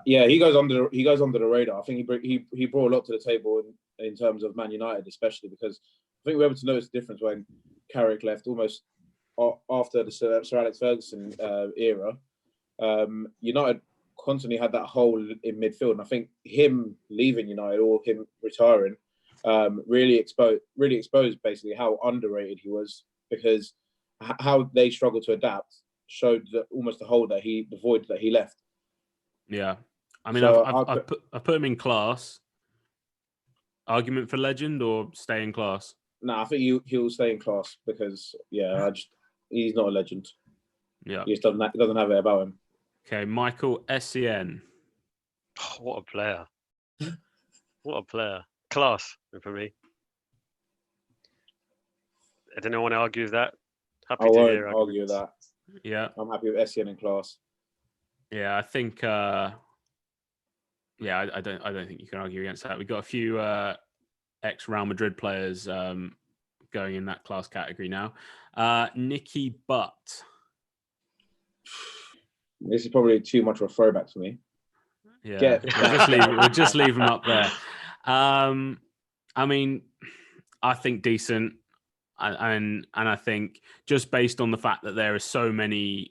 Yeah, he goes under the radar. I think he brought a lot to the table in terms of Man United, especially because I think we were able to notice the difference when Carrick left almost after the Sir Alex Ferguson era. United constantly had that hole in midfield, and I think him leaving United or him retiring really exposed basically how underrated he was, because how they struggled to adapt showed that almost the void that he left. Yeah, I mean, So I put him in class. Argument for legend or stay in class? No, I think he'll stay in class because he's not a legend. Yeah, he just doesn't have it about him. Okay, Michael Essien. Oh, what a player! What a player! Class for me. I don't want to argue with that. I won't argue with that. Yeah, I'm happy with Essien in class. Yeah, I think. I don't think you can argue against that. We've got a few ex Real Madrid players going in that class category now. Nicky Butt. This is probably too much of a throwback for me. Yeah, we'll just leave him up there. I mean, I think decent, and I think just based on the fact that there are so many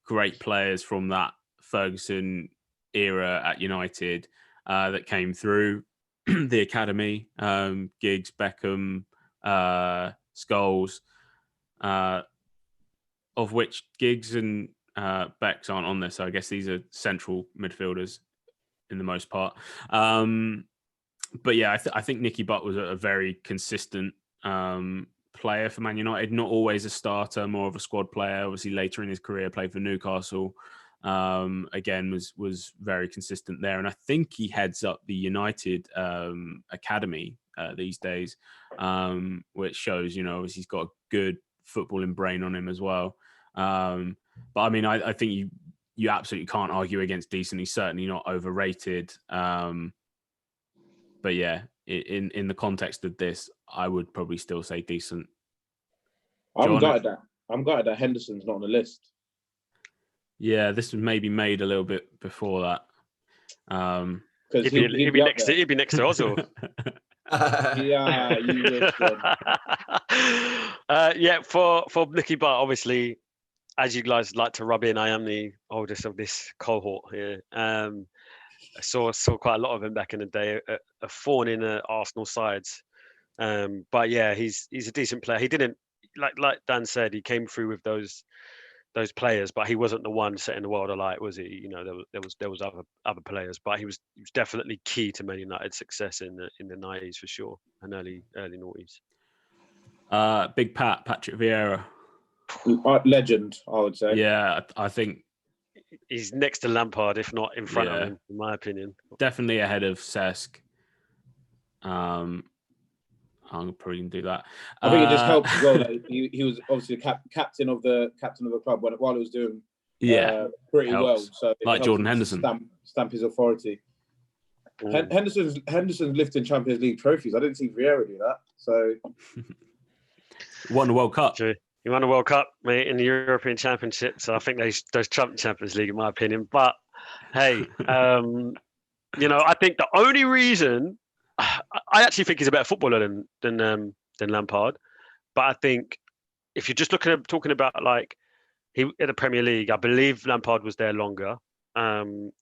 great players from that Ferguson era at United that came through the academy, Giggs, Beckham, Scholes, of which Giggs and Becks aren't on this, so I guess these are central midfielders in the most part. But yeah, I think Nicky Butt was a very consistent player for Man United, not always a starter, more of a squad player. Obviously later in his career played for Newcastle. Again, was very consistent there. And I think he heads up the United academy these days, which shows, obviously he's got a good footballing brain on him as well. But I mean, I think you absolutely can't argue against decent. He's certainly not overrated. But yeah, in the context of this, I would probably still say decent. I'm gutted that Henderson's not on the list. Yeah, this was maybe made a little bit before that. He'd be next to Ozil. Yeah, you wish. Yeah, for Nicky Butt, obviously, as you guys like to rub in, I am the oldest of this cohort here. I saw quite a lot of him back in the day, a thorn in the Arsenal sides. But yeah, he's a decent player. He didn't, like Dan said, he came through with those players, but he wasn't the one setting the world alight, was he? There was other players, but he was definitely key to Man United's success in the 90s for sure, and early noughties. Big Patrick Vieira. Legend, I would say. Yeah, I think he's next to Lampard, if not in front of Yeah. him, in my opinion. Definitely ahead of Cesc. I'm probably gonna do that. I think it just helps as well that he was obviously the captain of the club while he was doing pretty helps. well. So Like Jordan Henderson, stamp his authority. Mm. Henderson's lifting Champions League trophies. I didn't see Vieira do that. So won the World Cup. True. He won the World Cup, mate, in the European Championship. So I think those trump Champions League, in my opinion. But hey, I think the only reason I actually think he's a better footballer than Lampard. But I think if you're just talking about like he in the Premier League, I believe Lampard was there longer.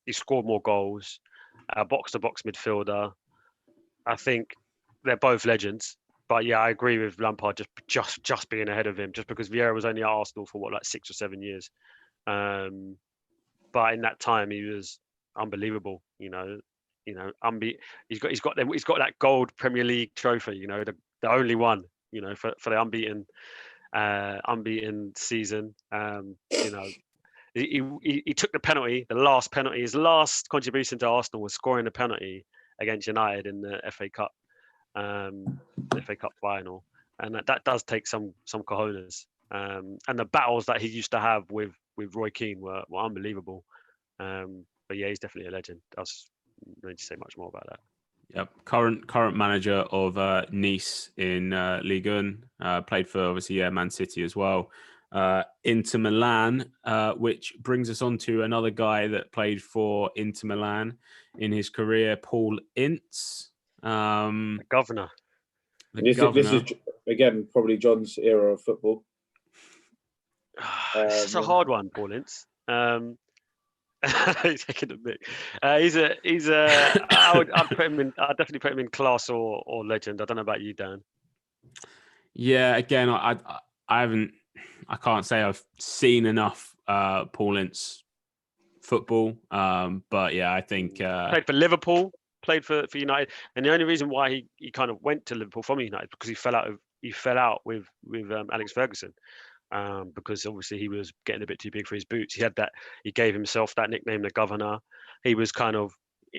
He scored more goals. Box-to-box midfielder. I think they're both legends. But yeah, I agree with Lampard just being ahead of him, just because Vieira was only at Arsenal for like 6 or 7 years. But in that time, he was unbelievable. He's got that gold Premier League trophy. The only one. For the unbeaten season. He took the penalty, the last penalty. His last contribution to Arsenal was scoring a penalty against United in the FA Cup. The FA Cup final, and that does take some cojones. And the battles that he used to have with Roy Keane were unbelievable. But yeah, he's definitely a legend. I was ready to say much more about that. Yep, current manager of Nice in Ligue 1. Played for obviously Man City as well. Inter Milan, which brings us on to another guy that played for Inter Milan in his career, Paul Ince. The governor. This is again probably John's era of football. It's a hard one, Paul Ince. He's taking a bit. I'd definitely put him in class or legend. I don't know about you, Dan. Yeah, again, I can't say I've seen enough Paul Ince football, but yeah, I think played for Liverpool. Played for United, and the only reason why he kind of went to Liverpool from United because he fell out with Alex Ferguson, because obviously he was getting a bit too big for his boots. He gave himself that nickname, the Governor. He was kind of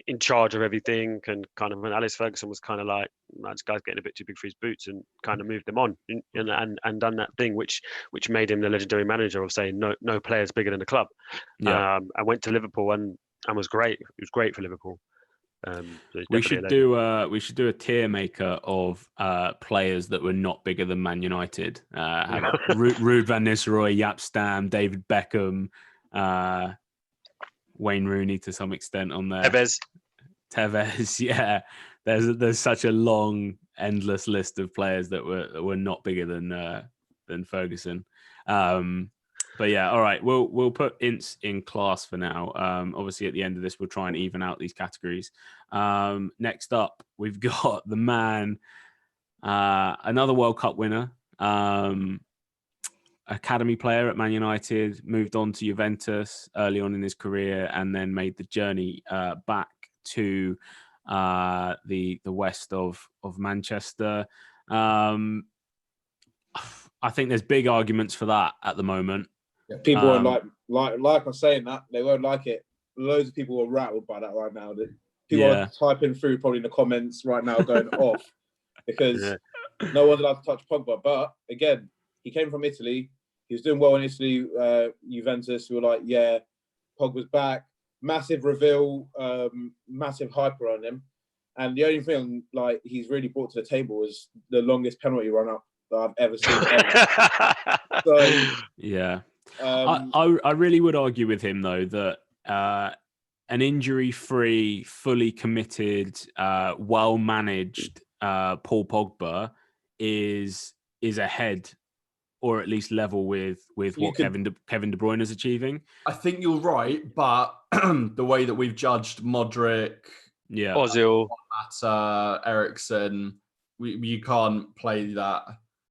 in charge of everything, and kind of when Alex Ferguson was kind of like, this guy's getting a bit too big for his boots, and kind of moved him on and done that thing which made him the legendary manager of saying no player's bigger than the club. I went to Liverpool and was great. It was great for Liverpool. We should do a tier maker of players that were not bigger than Man United. Ruud van Nistelrooy, Jaap Stam, David Beckham, Wayne Rooney to some extent on there. Tevez, yeah. There's such a long, endless list of players that were not bigger than Ferguson. But yeah, all right. We'll put Ince in class for now. Obviously, at the end of this, we'll try and even out these categories. Next up, we've got the man, another World Cup winner, academy player at Man United, moved on to Juventus early on in his career, and then made the journey back to the west of Manchester. I think there's big arguments for that at the moment. Yeah, people are like I'm saying that they won't like it. Loads of people are rattled by that right now. People are typing through probably in the comments right now, going off because no one's allowed to touch Pogba. But again, he came from Italy. He was doing well in Italy. Juventus were like, yeah, Pogba's back. Massive reveal, massive hype around him. And the only thing like he's really brought to the table is the longest penalty run up that I've ever seen. So yeah. I really would argue with him though that an injury-free, fully committed, well-managed Paul Pogba is ahead, or at least level with what Kevin De Bruyne is achieving. I think you're right, but the way that we've judged Modric, Ozil, Eriksen, you can't play that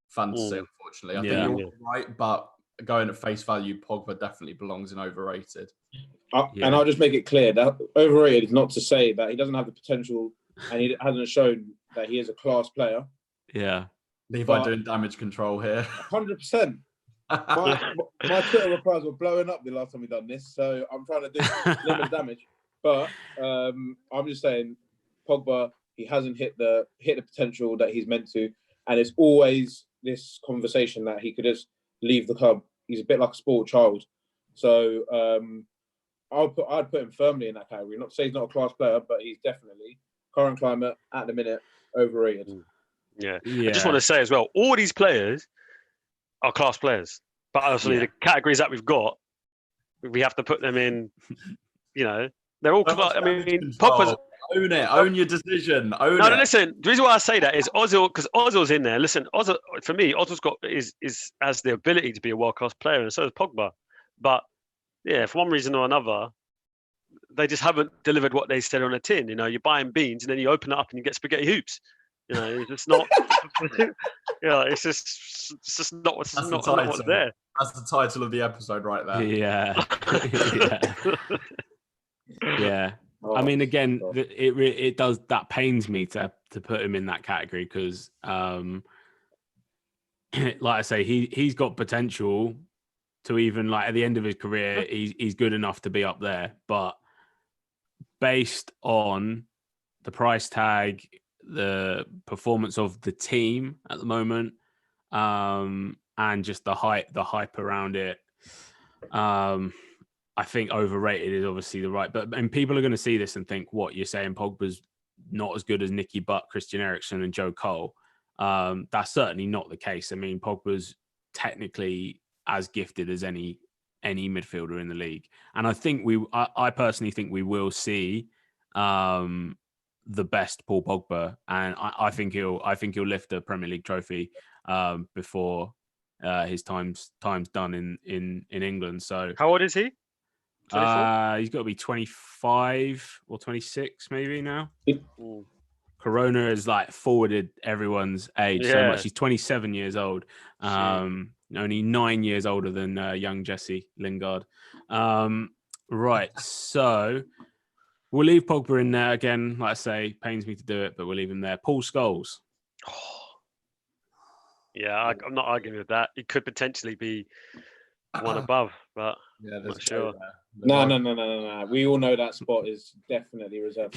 fantasy, unfortunately. I think you're right, but going at face value, Pogba definitely belongs in overrated. And I'll just make it clear that overrated is not to say that he doesn't have the potential and he hasn't shown that he is a class player. Yeah. Levi doing damage control here. 100%. My Twitter replies were blowing up the last time we done this, so I'm trying to do limit damage. But I'm just saying, Pogba, he hasn't hit the potential that he's meant to, and it's always this conversation that he could just leave the club. He's a bit like a spoiled child, so I'd put him firmly in that category. Not to say he's not a class player, but he's definitely current climate at the minute overrated. Yeah. I just want to say as well, all these players are class players, but obviously the categories that we've got, we have to put them in. You know, they're all class. I mean, Pogba's. Own it. Own your decision. Own it. No, listen. The reason why I say that is Ozil, because Ozil's in there. Listen, Ozil, for me, Ozil's got has the ability to be a world class player, and so does Pogba. But yeah, for one reason or another, they just haven't delivered what they said on a tin. You know, you're buying beans and then you open it up and you get spaghetti hoops. You know, it's just not. It's just not what's there. That's the title of the episode right there. Yeah. Yeah. I mean, again, it does, that pains me to put him in that category because, like I say, he's got potential to even, like, at the end of his career, he's good enough to be up there. But based on the price tag, the performance of the team at the moment, and just the hype around it, I think overrated is obviously the right. And people are going to see this and think, what, you're saying Pogba's not as good as Nicky Butt, Christian Eriksen and Joe Cole? That's certainly not the case. I mean, Pogba's technically as gifted as any midfielder in the league. And I think I personally think we will see the best Paul Pogba, and I think he'll lift a Premier League trophy before his time's done in England. So how old is he? 24? He's got to be 25 or 26 maybe now. Corona has like forwarded everyone's age so much. He's 27 years old. Only 9 years older than young Jesse Lingard. Right, so we'll leave Pogba in there again. Like I say, pains me to do it, but we'll leave him there. Paul Scholes. Yeah, I'm not arguing with that. He could potentially be one above, but I'm not sure. No. We all know that spot is definitely reserved.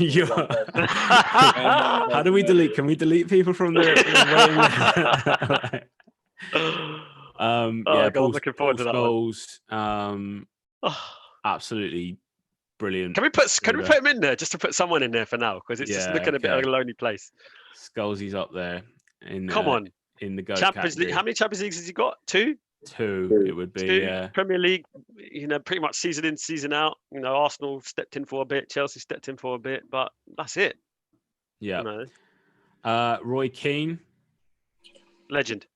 How do we delete? Can we delete people from the God, I'm looking forward to that Scholes, absolutely brilliant. Can we put him in there just to put someone in there for now? Because it's just looking a bit like a lonely place. Scholes up there. Come on. In the GOAT Champions League. How many Champions Leagues has he got? Two, it would be. Yeah. Premier League, pretty much season in, season out. Arsenal stepped in for a bit, Chelsea stepped in for a bit, but that's it. Yeah. Roy Keane, legend.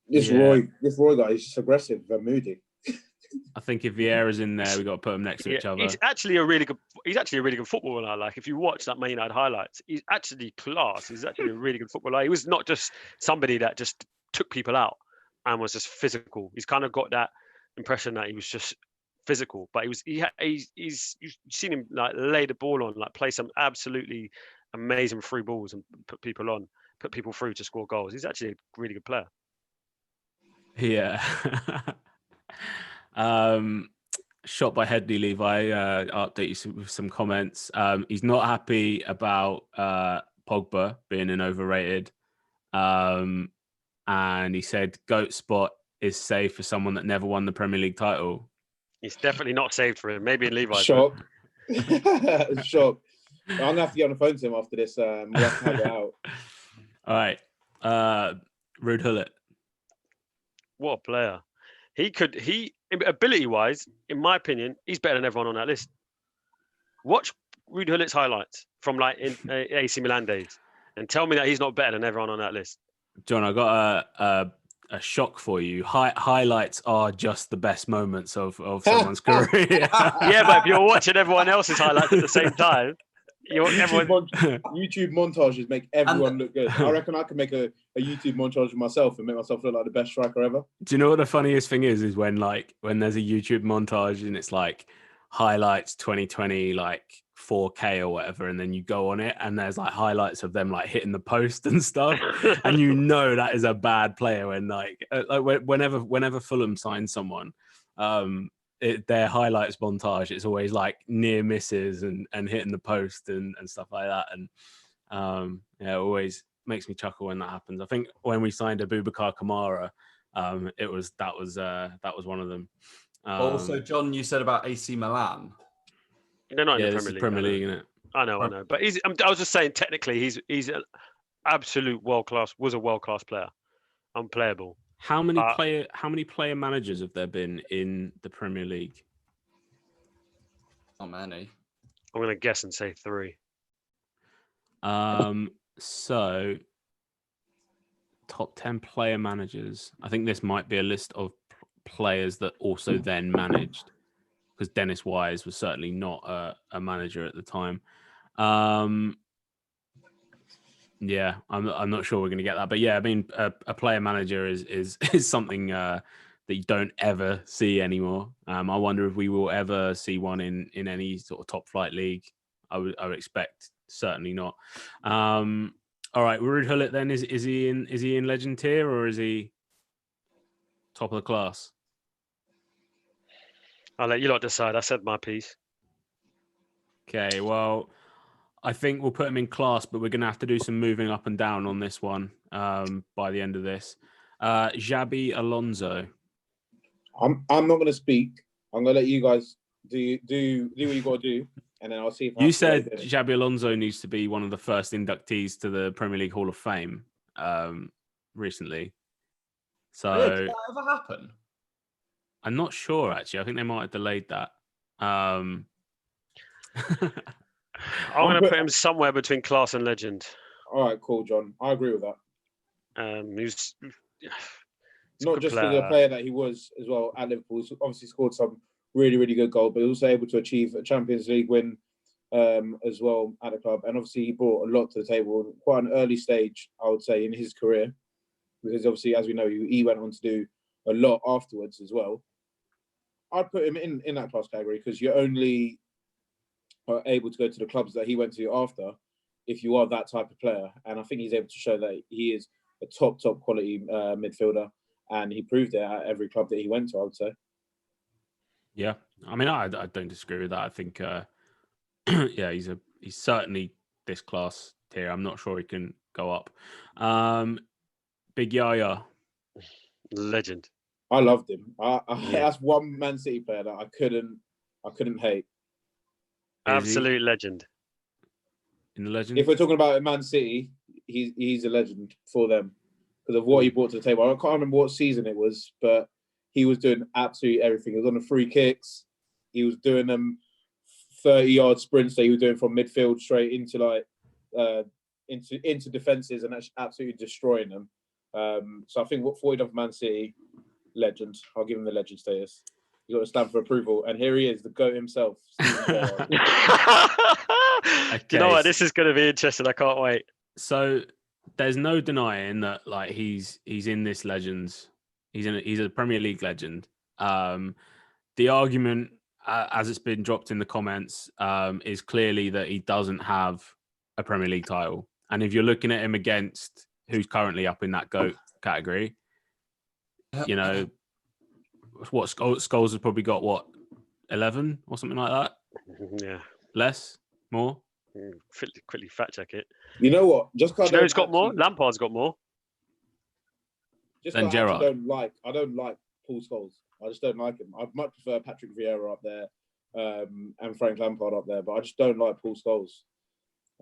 This Roy guy is just aggressive and moody. I think if Vieira's in there, we've got to put them next to each other. He's actually a really good footballer. Like, if you watch that Man United highlights, he's actually class. He's actually a really good footballer. He was not just somebody that just took people out and was just physical. He's kind of got that impression that he was just physical, but you've seen him like lay the ball on, like play some absolutely amazing free balls and put people through to score goals. He's actually a really good player. Yeah. Shot by Headley Levi, I'll update you with some comments. He's not happy about Pogba being an overrated. And he said GOAT spot is safe for someone that never won the Premier League title. It's definitely not saved for him. Maybe in Levi's. Shock. Shock. I'm going to have to get on the phone to him after this. We'll have to have it out. All right. Ruud Gullit. What a player. Ability-wise, in my opinion, he's better than everyone on that list. Watch Ruud Gullit's highlights from like in AC Milan days, and tell me that he's not better than everyone on that list. John, I got a shock for you. Highlights are just the best moments of someone's career. Yeah, but if you're watching everyone else's highlights at the same time, YouTube montages make everyone look good. I reckon I can make a YouTube montage of myself and make myself look like the best striker ever. Do you know what the funniest thing is when there's a YouTube montage and it's like highlights 2020, like 4K or whatever, and then you go on it and there's like highlights of them like hitting the post and stuff, and you know that is a bad player when whenever Fulham signs someone, their highlights montage, it's always like near misses and hitting the post and stuff like that, and it always makes me chuckle when that happens. I think when we signed Abubakar Kamara, that was one of them. Also, John, you said about AC Milan. They're not in the this is Premier League, isn't it? I know. But I was just saying, technically, he's an absolute world class player, unplayable. How many player managers have there been in the Premier League? Not many. I'm going to guess and say 3. So top 10 player managers. I think this might be a list of players that also then managed, because Dennis Wise was certainly not a manager at the time. Yeah, I'm not sure we're going to get that, but yeah, I mean, a player manager is something that you don't ever see anymore. I wonder if we will ever see one in any sort of top flight league. I would expect certainly not. All right, Ruud Gullit then, is he in legend tier, or is he top of the class? I'll let you lot decide. I said my piece. Okay, well, I think we'll put him in class, but we're going to have to do some moving up and down on this one by the end of this. Xabi Alonso. I'm not going to speak. I'm going to let you guys do what you got to do, and then I'll see if you said Xabi Alonso needs to be one of the first inductees to the Premier League Hall of Fame recently. So did that ever happen? I'm not sure, actually. I think they might have delayed that. I'm going to put him somewhere between class and legend. All right, cool, John. I agree with that. He's not just for the player that he was as well at Liverpool. He's obviously scored some really, really good goals, but he was also able to achieve a Champions League win as well at the club. And obviously he brought a lot to the table, quite an early stage, I would say, in his career. Because obviously, as we know, he went on to do a lot afterwards as well. I'd put him in that class category, because you're only able to go to the clubs that he went to after if you are that type of player. And I think he's able to show that he is a top quality midfielder, and he proved it at every club that he went to, I would say. Yeah, I mean, I don't disagree with that. I think, yeah, he's certainly this class tier. I'm not sure he can go up. Big Yaya. Legend. I loved him. That's one Man City player that I couldn't hate. Absolute legend. In the legend? If we're talking about Man City, he's a legend for them because of what he brought to the table. I can't remember what season it was, but he was doing absolutely everything. He was on the free kicks. He was doing them 30-yard sprints that he was doing from midfield straight into into defenses and absolutely destroying them. So I think what he done for Man City, legend. I'll give him the legend status. He's got to stand for approval, and here he is, the GOAT himself. Okay. You know what? This is going to be interesting. I can't wait. So there's no denying that, like, he's in this legends. He's a Premier League legend. The argument, as it's been dropped in the comments, is clearly that he doesn't have a Premier League title. And if you're looking at him against who's currently up in that GOAT category, you know, what Scholes has probably got, 11 or something like that? Yeah. Less? More? Quickly fact check it. You know what? Just because who's got more? Lampard's got more. Than Gerrard. I don't like Paul Scholes. I just don't like him. I'd much prefer Patrick Vieira up there and Frank Lampard up there, but I just don't like Paul Scholes.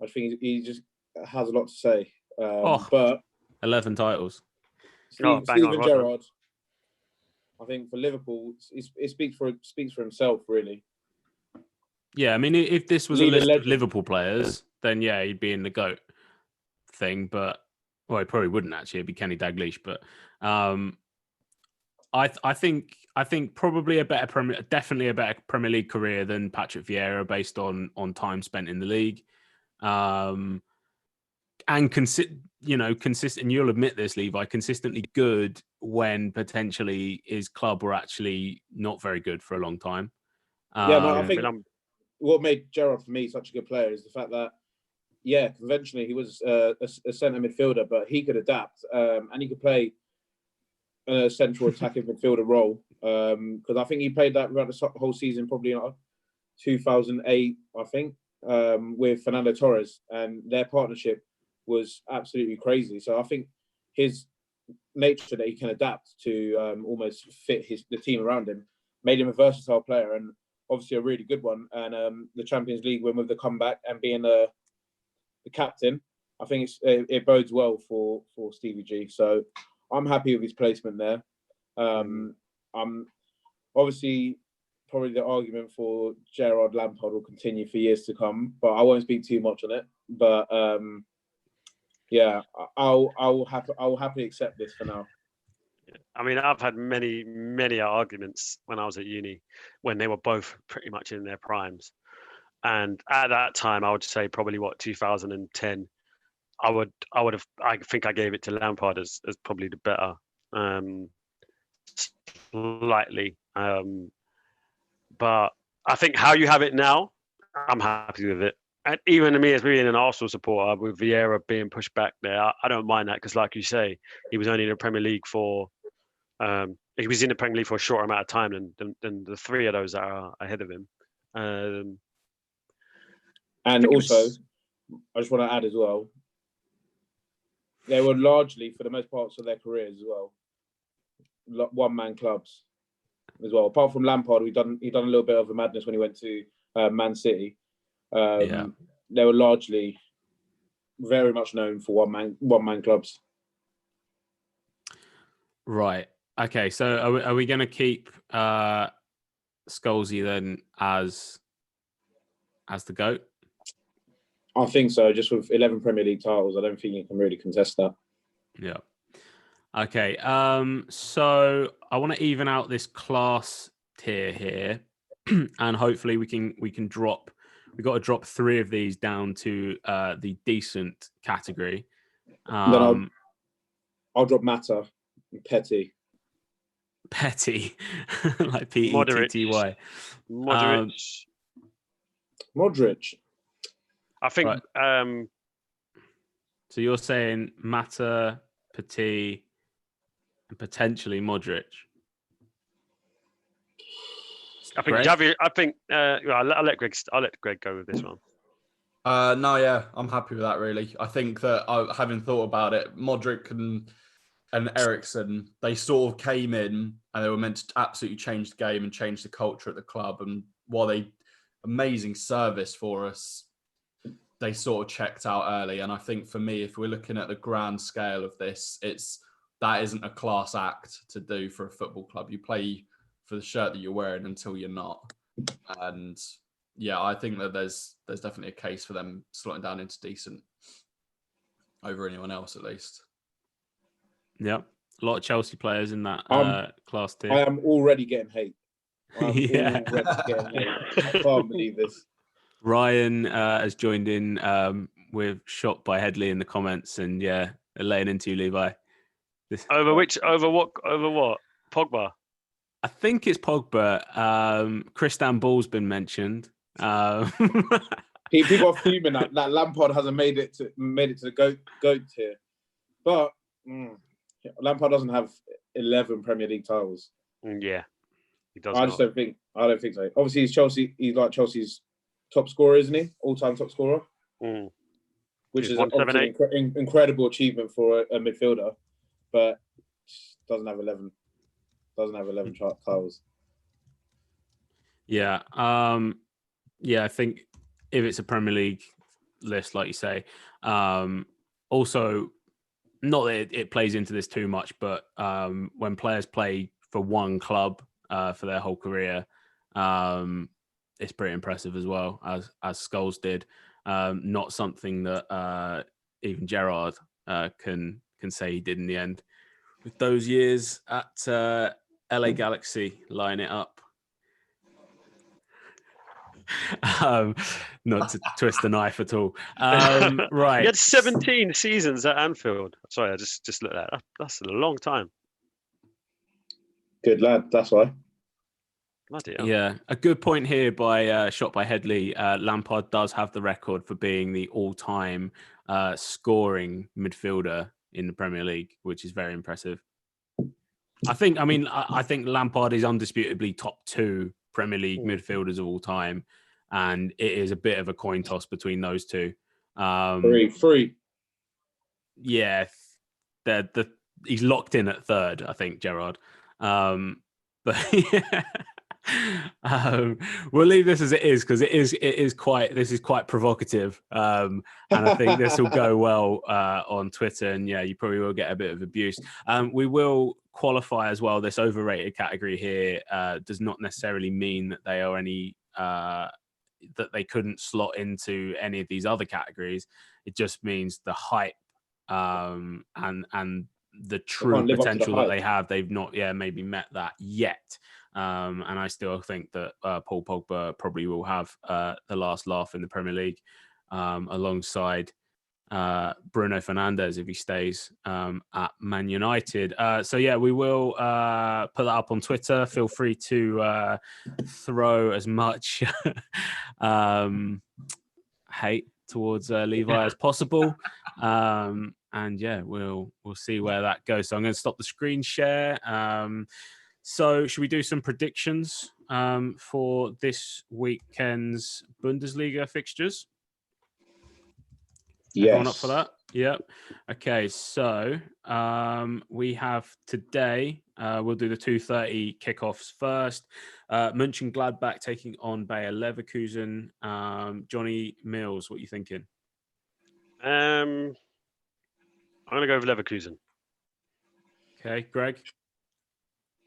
I think he just has a lot to say. But 11 titles. Steven Gerrard, I think for Liverpool, it speaks for himself, really. Yeah, I mean, if this was a list of Liverpool players, then yeah, he'd be in the GOAT thing. But he probably wouldn't actually. It'd be Kenny Dalglish. But I think probably definitely a better Premier League career than Patrick Vieira based on time spent in the league. And consistent. You'll admit this, Levi. Consistently good when potentially his club were actually not very good for a long time. I think what made Gerrard for me such a good player is the fact that, yeah, conventionally he was a centre midfielder, but he could adapt and he could play a central attacking midfielder role. Because I think he played that throughout the whole season, probably in 2008, I think, with Fernando Torres, and their partnership was absolutely crazy. So I think his nature that he can adapt to almost fit the team around him made him a versatile player, and obviously a really good one. And the Champions League win with the comeback and being the captain, I think it bodes well for Stevie G. So I'm happy with his placement there. I'm obviously probably the argument for Gerrard Lampard will continue for years to come, but I won't speak too much on it. But yeah, I'll happily accept this for now. I mean, I've had many arguments when I was at uni, when they were both pretty much in their primes, and at that time, I would say probably 2010. I think I gave it to Lampard as probably the better, slightly. But I think how you have it now, I'm happy with it. And even me as being an Arsenal supporter, with Vieira being pushed back there, I don't mind that, because, like you say, he was only in the Premier League for he was in the Premier League for a shorter amount of time than the three of those that are ahead of him. And also, I just want to add as well, they were largely, for the most parts of their careers as well, one-man clubs as well. Apart from Lampard, he done a little bit of a madness when he went to Man City. They were largely very much known for one-man clubs. Right. Okay. So are we going to keep Scholesy then as the GOAT? I think so. Just with 11 Premier League titles, I don't think you can really contest that. Yeah. Okay. So I want to even out this class tier here, and hopefully we can drop. We've got to drop 3 of these down to the decent category. Then I'll drop Mata and Petty. Petty, like Petty. Modric. I think. Right. So you're saying Mata, Petit, and potentially Modric. I think Javi. I think I'll let Greg go with this one. No, yeah, I'm happy with that. Really, I think that having thought about it, Modric and Eriksen, they sort of came in and they were meant to absolutely change the game and change the culture at the club. And while they amazing service for us, they sort of checked out early. And I think for me, if we're looking at the grand scale of this, that isn't a class act to do for a football club. You play for the shirt that you're wearing until you're not. And yeah, I think that there's definitely a case for them slotting down into decent over anyone else, at least. Yeah, a lot of Chelsea players in that class tier. I am already getting hate. Already getting hate. I can't believe this. Ryan has joined in with shot by Headley in the comments, and yeah, they're laying into you, Levi. Over what? Pogba. I think it's Pogba. Christian Ball's been mentioned. People are fuming that Lampard hasn't made it to the goat tier, but Lampard doesn't have 11 Premier League titles. Yeah, he does. I don't think so. Obviously, he's Chelsea. He's like Chelsea's top scorer, isn't he? All-time top scorer, which is obviously an incredible achievement for a midfielder, but doesn't have 11. Doesn't have 11 titles. Yeah. Yeah, I think if it's a Premier League list, like you say, also not that it plays into this too much, but when players play for one club for their whole career, it's pretty impressive as well, as Scholes did. Not something that even Gerrard can say he did in the end. With those years at LA Galaxy, line it up. Not to twist the knife at all. Right. He had 17 seasons at Anfield. Sorry, I just looked at that. That's a long time. Good lad, that's why. Bloody hell. Yeah, a good point here by shot by Headley. Lampard does have the record for being the all-time scoring midfielder in the Premier League, which is very impressive. I think Lampard is undisputably top 2 Premier League midfielders of all time, and it is a bit of a coin toss between those two. Three. Yeah, he's locked in at third, I think, Gerard. But yeah. We'll leave this as it is because this is quite provocative, and I think this will go well on Twitter, and yeah, you probably will get a bit of abuse. We will qualify as well. This overrated category here does not necessarily mean that they are any that they couldn't slot into any of these other categories. It just means the hype and the true potential that they have. They've not maybe met that yet. And I still think that Paul Pogba probably will have the last laugh in the Premier League alongside Bruno Fernandes if he stays at Man United. So yeah, we will put that up on Twitter. Feel free to throw as much hate towards Levi as possible. And yeah, we'll see where that goes. So I'm going to stop the screen share. So should we do some predictions for this weekend's Bundesliga fixtures? Yes. Everyone up for that? Yep. Okay, so we have today, we'll do the 2:30 kickoffs first. Mönchengladbach taking on Bayer Leverkusen. Johnny Mills, what are you thinking? I'm going to go with Leverkusen. Okay, Greg?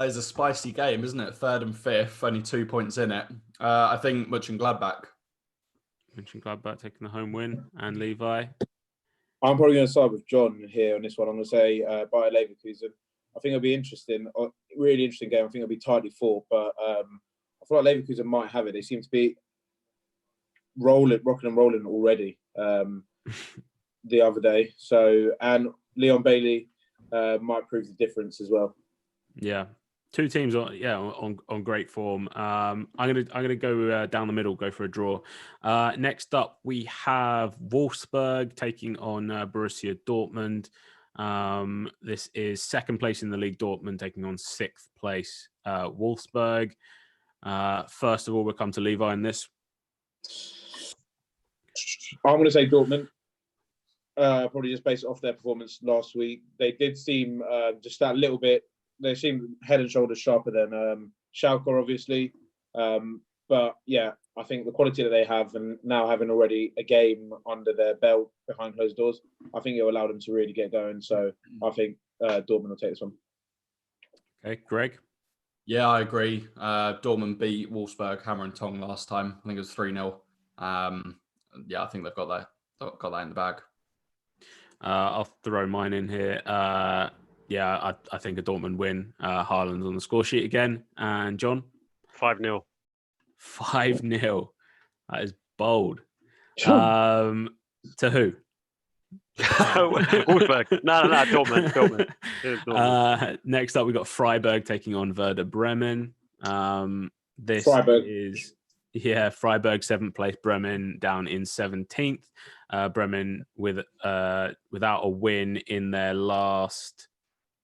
It's a spicy game, isn't it? 3rd and 5th, only 2 points in it. I think Mönchengladbach. Mönchengladbach taking the home win. And Levi? I'm probably going to side with John here on this one. I'm going to say Bayer Leverkusen. I think it'll be interesting, really interesting game. I think it'll be tightly fought, but I feel like Leverkusen might have it. They seem to be rocking and rolling already the other day. So, and Leon Bailey might prove the difference as well. Yeah. 2 teams on great form. I'm gonna go down the middle, go for a draw. Next up, we have Wolfsburg taking on Borussia Dortmund. This is 2nd place in the league. Dortmund taking on 6th place Wolfsburg. First of all, we'll come to Levi in this. I'm going to say Dortmund. Probably just based off their performance last week. They did seem just that little bit. They seem head and shoulders sharper than Schalke, obviously. But yeah, I think the quality that they have, and now having already a game under their belt behind closed doors, I think it will allow them to really get going. So I think Dortmund will take this one. Okay, Greg? Yeah, I agree. Dortmund beat Wolfsburg hammer and tong last time. I think it was 3-0. Yeah, I think they've got that in the bag. I'll throw mine in here. Yeah, I think a Dortmund win. Haaland's on the score sheet again. And John? 5-0. 5-0. That is bold. To who? Wolfsburg. No, Dortmund. Next up, we've got Freiburg taking on Werder Bremen. This Freiburg. is... Yeah, Freiburg 7th place, Bremen down in 17th. Bremen without a win in their last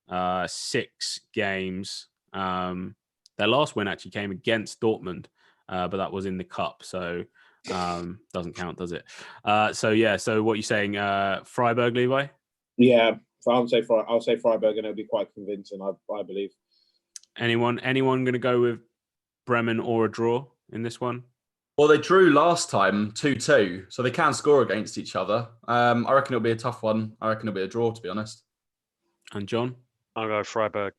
6 games. Their last win actually came against Dortmund, but that was in the cup, so doesn't count, does it? So what are you saying, Freiburg, Levi? Yeah, so I'll say Freiburg, and it'll be quite convincing, I believe. Anyone going to go with Bremen or a draw in this one? Well, they drew last time 2-2, so they can score against each other. I reckon it'll be a tough one. I reckon it'll be a draw, to be honest. And John? I'll go Freiburg.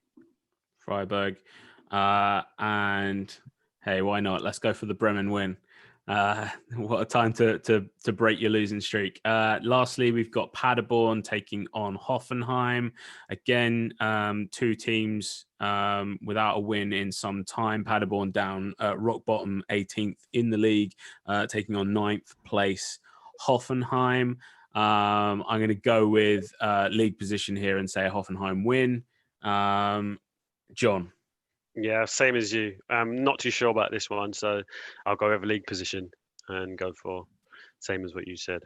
And hey, why not? Let's go for the Bremen win. What a time to break your losing streak. Lastly, we've got Paderborn taking on Hoffenheim. Again, 2 teams without a win in some time. Paderborn down rock bottom 18th in the league, taking on 9th place Hoffenheim. I'm going to go with league position here and say a Hoffenheim win. John? Yeah, same as you. I'm not too sure about this one, so I'll go over league position and go for same as what you said.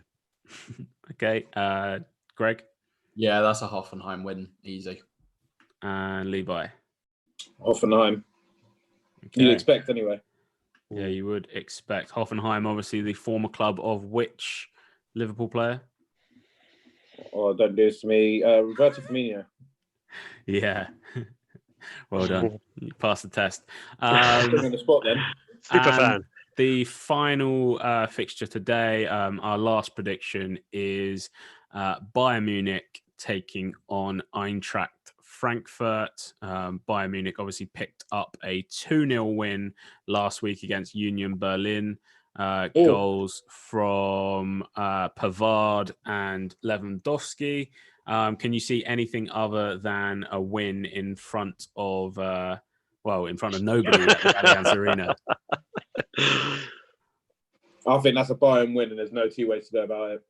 Okay, Greg Yeah, that's a Hoffenheim win, easy. and Levi. Hoffenheim. Okay. You'd expect anyway. Yeah, you would expect Hoffenheim, obviously the former club of which Liverpool player? Oh, don't do this to me. Roberto Firmino. Yeah. Well done. You passed the test. Put me on the spot then. Super And fan. the final fixture today, our last prediction is Bayern Munich taking on Eintracht Frankfurt. Bayern Munich obviously picked up a 2-0 win last week against Union Berlin. Goals from Pavard and Lewandowski. Can you see anything other than a win in front of, in front of nobody at the Allianz Arena? I think that's a Bayern win, and there's no two ways to go about it.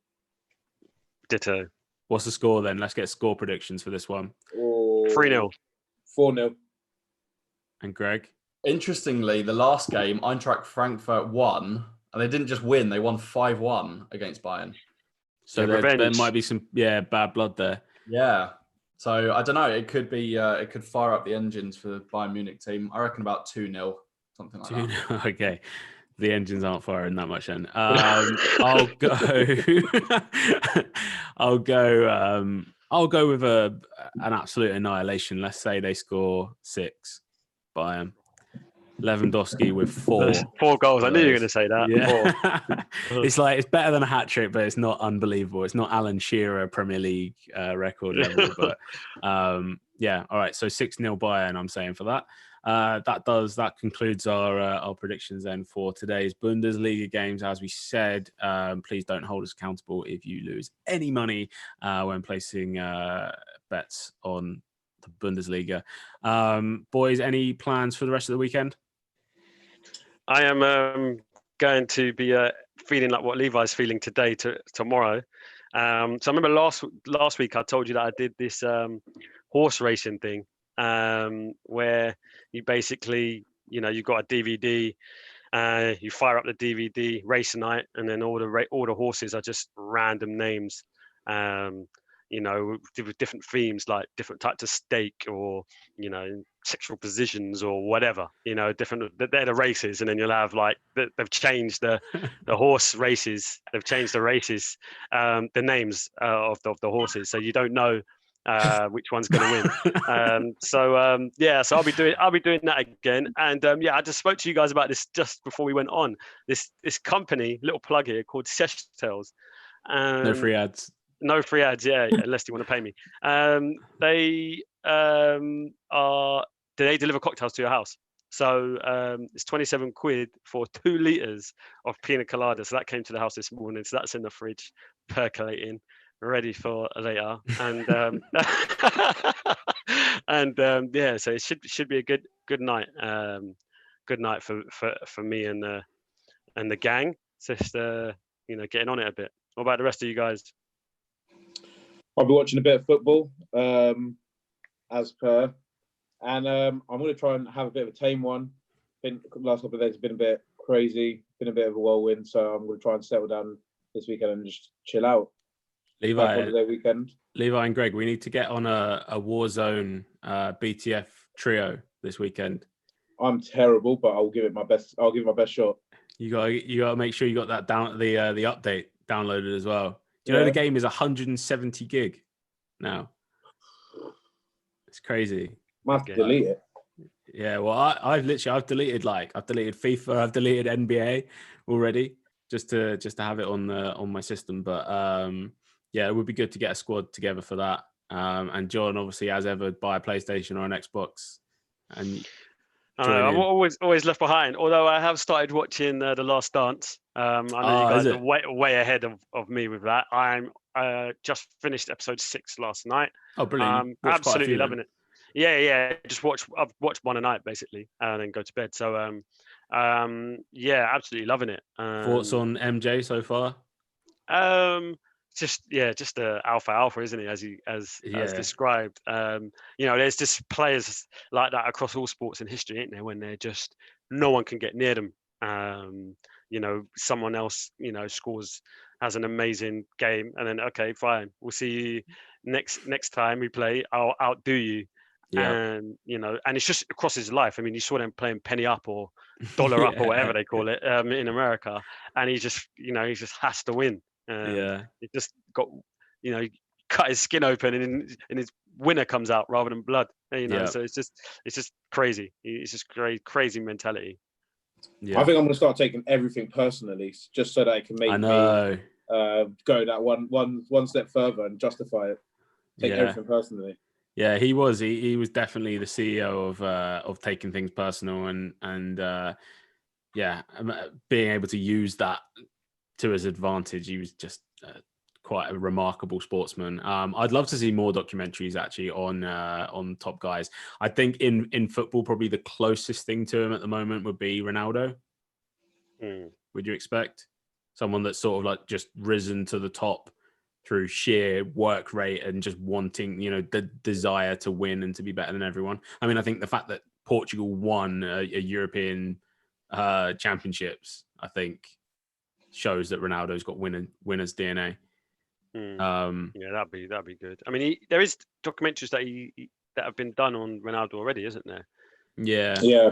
Ditto. What's the score then? Let's get score predictions for this one. 3-0. 4-0. And Greg? Interestingly, the last game, Eintracht Frankfurt won, and they didn't just win; they won 5-1 against Bayern. So Yeah, there revenge. might be some bad blood there. Yeah. So I don't know. It could be. It could fire up the engines for the Bayern Munich team. I reckon about 2-0, something like that. Okay. The engines aren't firing that much then. I'll go. I'll go with an absolute annihilation. Let's say they score 6. Bayern. Lewandowski with 4. 4 goals. I knew you were going to say that. Yeah. It's better than a hat trick, but it's not unbelievable. It's not Alan Shearer Premier League record level. But yeah, all right. So 6-0 Bayern, I'm saying for that. That concludes our predictions then for today's Bundesliga games. As we said, please don't hold us accountable if you lose any money when placing bets on the Bundesliga. Boys, any plans for the rest of the weekend? I am going to be feeling like what Levi's feeling today to tomorrow. So I remember last week I told you that I did this horse racing thing where you basically, you've got a DVD, you fire up the DVD, race night, and then all the horses are just random names. With different themes like different types of steak or sexual positions or whatever. Different. They're the races, and then you'll have they've changed the horse races. They've changed the races, the names of the horses, so you don't know which one's going to win. So I'll be doing that again. And I just spoke to you guys about this just before we went on. This company, little plug here, called Seychelles. No free ads. No free ads, yeah, unless you want to pay me. They deliver cocktails to your house. So it's 27 quid for 2 liters of pina colada. So that came to the house this morning. So that's in the fridge, percolating, ready for later. And so it should be a good night. Good night for me and the gang. Just getting on it a bit. What about the rest of you guys? I'll be watching a bit of football, as per, and I'm going to try and have a bit of a tame one. The last couple of days have been a bit crazy, been a bit of a whirlwind, so I'm going to try and settle down this weekend and just chill out. Levi weekend. Levi and Greg, we need to get on a Warzone BTF trio this weekend. I'm terrible, but I'll give it my best. I'll give it my best shot. You got to make sure you got that the update downloaded as well. Do you know the game is 170 gig now? It's crazy. Might have to delete it. Yeah, well, I've deleted FIFA, I've deleted NBA already just to have it on my system. But it would be good to get a squad together for that. And John, obviously, as ever, buy a PlayStation or an Xbox. And I'm always left behind. Although I have started watching The Last Dance. I know you guys are way ahead of me with that. I'm just finished episode 6 last night. Oh, brilliant! Absolutely loving it. Yeah. I've watched one a night basically, and then go to bed. So absolutely loving it. Thoughts on MJ so far? just a alpha, isn't he? As Yeah. described. There's just players like that across all sports in history, ain't there? When they're just no one can get near them. Someone else, has an amazing game, and then okay, fine, we'll see you next time we play. I'll outdo you. Yeah. And and it's just across his life. I mean, you saw them playing penny up or dollar up or whatever they call it in America, and he just has to win. He just got cut his skin open, and his winner comes out rather than blood. So it's just crazy. It's just crazy mentality. I think I'm going to start taking everything personally, just so that it can make me go that one step further and justify it. Take everything personally. Yeah, he was definitely the CEO of taking things personal and being able to use that to his advantage. He was just quite a remarkable sportsman. I'd love to see more documentaries actually on top guys. I think in football, probably the closest thing to him at the moment would be Ronaldo. Would you expect someone that's sort of like just risen to the top through sheer work rate and just wanting, the desire to win and to be better than everyone? I mean, I think the fact that Portugal won a European championships, I think, shows that Ronaldo's got winner's DNA. That'd be good. I mean, there is documentaries that have been done on Ronaldo already, isn't there? Yeah.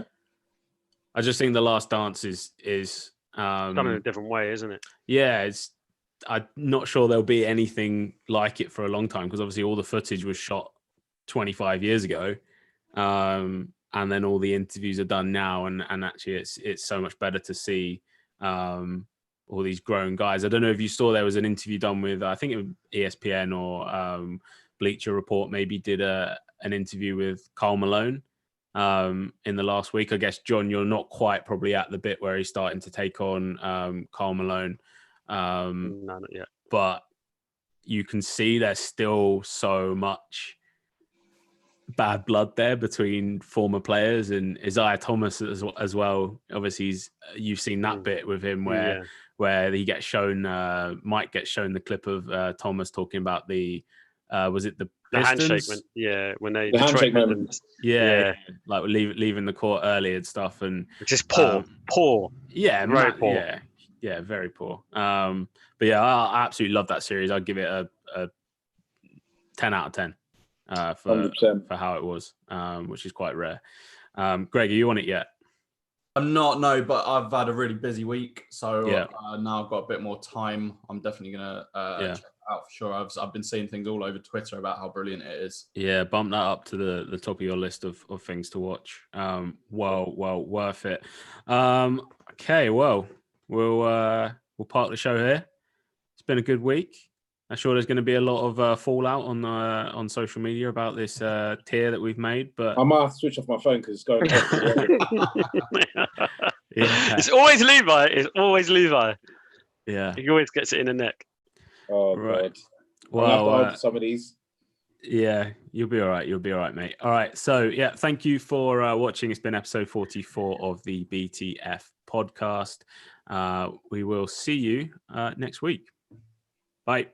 I just think The Last Dance is done in a different way, isn't it? Yeah, I'm not sure there'll be anything like it for a long time, because obviously all the footage was shot 25 years ago, and then all the interviews are done now, and actually it's so much better to see all these grown guys. I don't know if you saw there was an interview done with, I think it was ESPN or Bleacher Report maybe did an interview with Karl Malone in the last week. I guess, John, you're not quite probably at the bit where he's starting to take on Karl Malone. No, not yet. But you can see there's still so much bad blood there between former players, and Isaiah Thomas as well. Obviously, you've seen that bit with him where he gets shown, Mike gets shown the clip of Thomas talking about was it the Pistons? handshake when they the handshake moment. Like leaving the court early and stuff, and just poor. Very poor. Yeah, very poor. But yeah, I absolutely love that series. I'd give it a 10 out of 10 for how it was, which is quite rare. Greg, are you on it yet? I'm not, no, but I've had a really busy week, so now I've got a bit more time. I'm definitely gonna check it out for sure. I've been seeing things all over Twitter about how brilliant it is. Yeah, bump that up to the top of your list of things to watch. Well worth it. Okay, well, we'll park the show here. It's been a good week. I'm sure there's going to be a lot of fallout on social media about this tier that we've made, but I might have to switch off my phone because it's going It's always Levi. Yeah, He always gets it in the neck. Oh, right. God. Well, I'll have to some of these. Yeah, you'll be all right, mate. All right, so yeah, thank you for watching. It's been episode 44 of the BTF podcast. We will see you next week. Bye.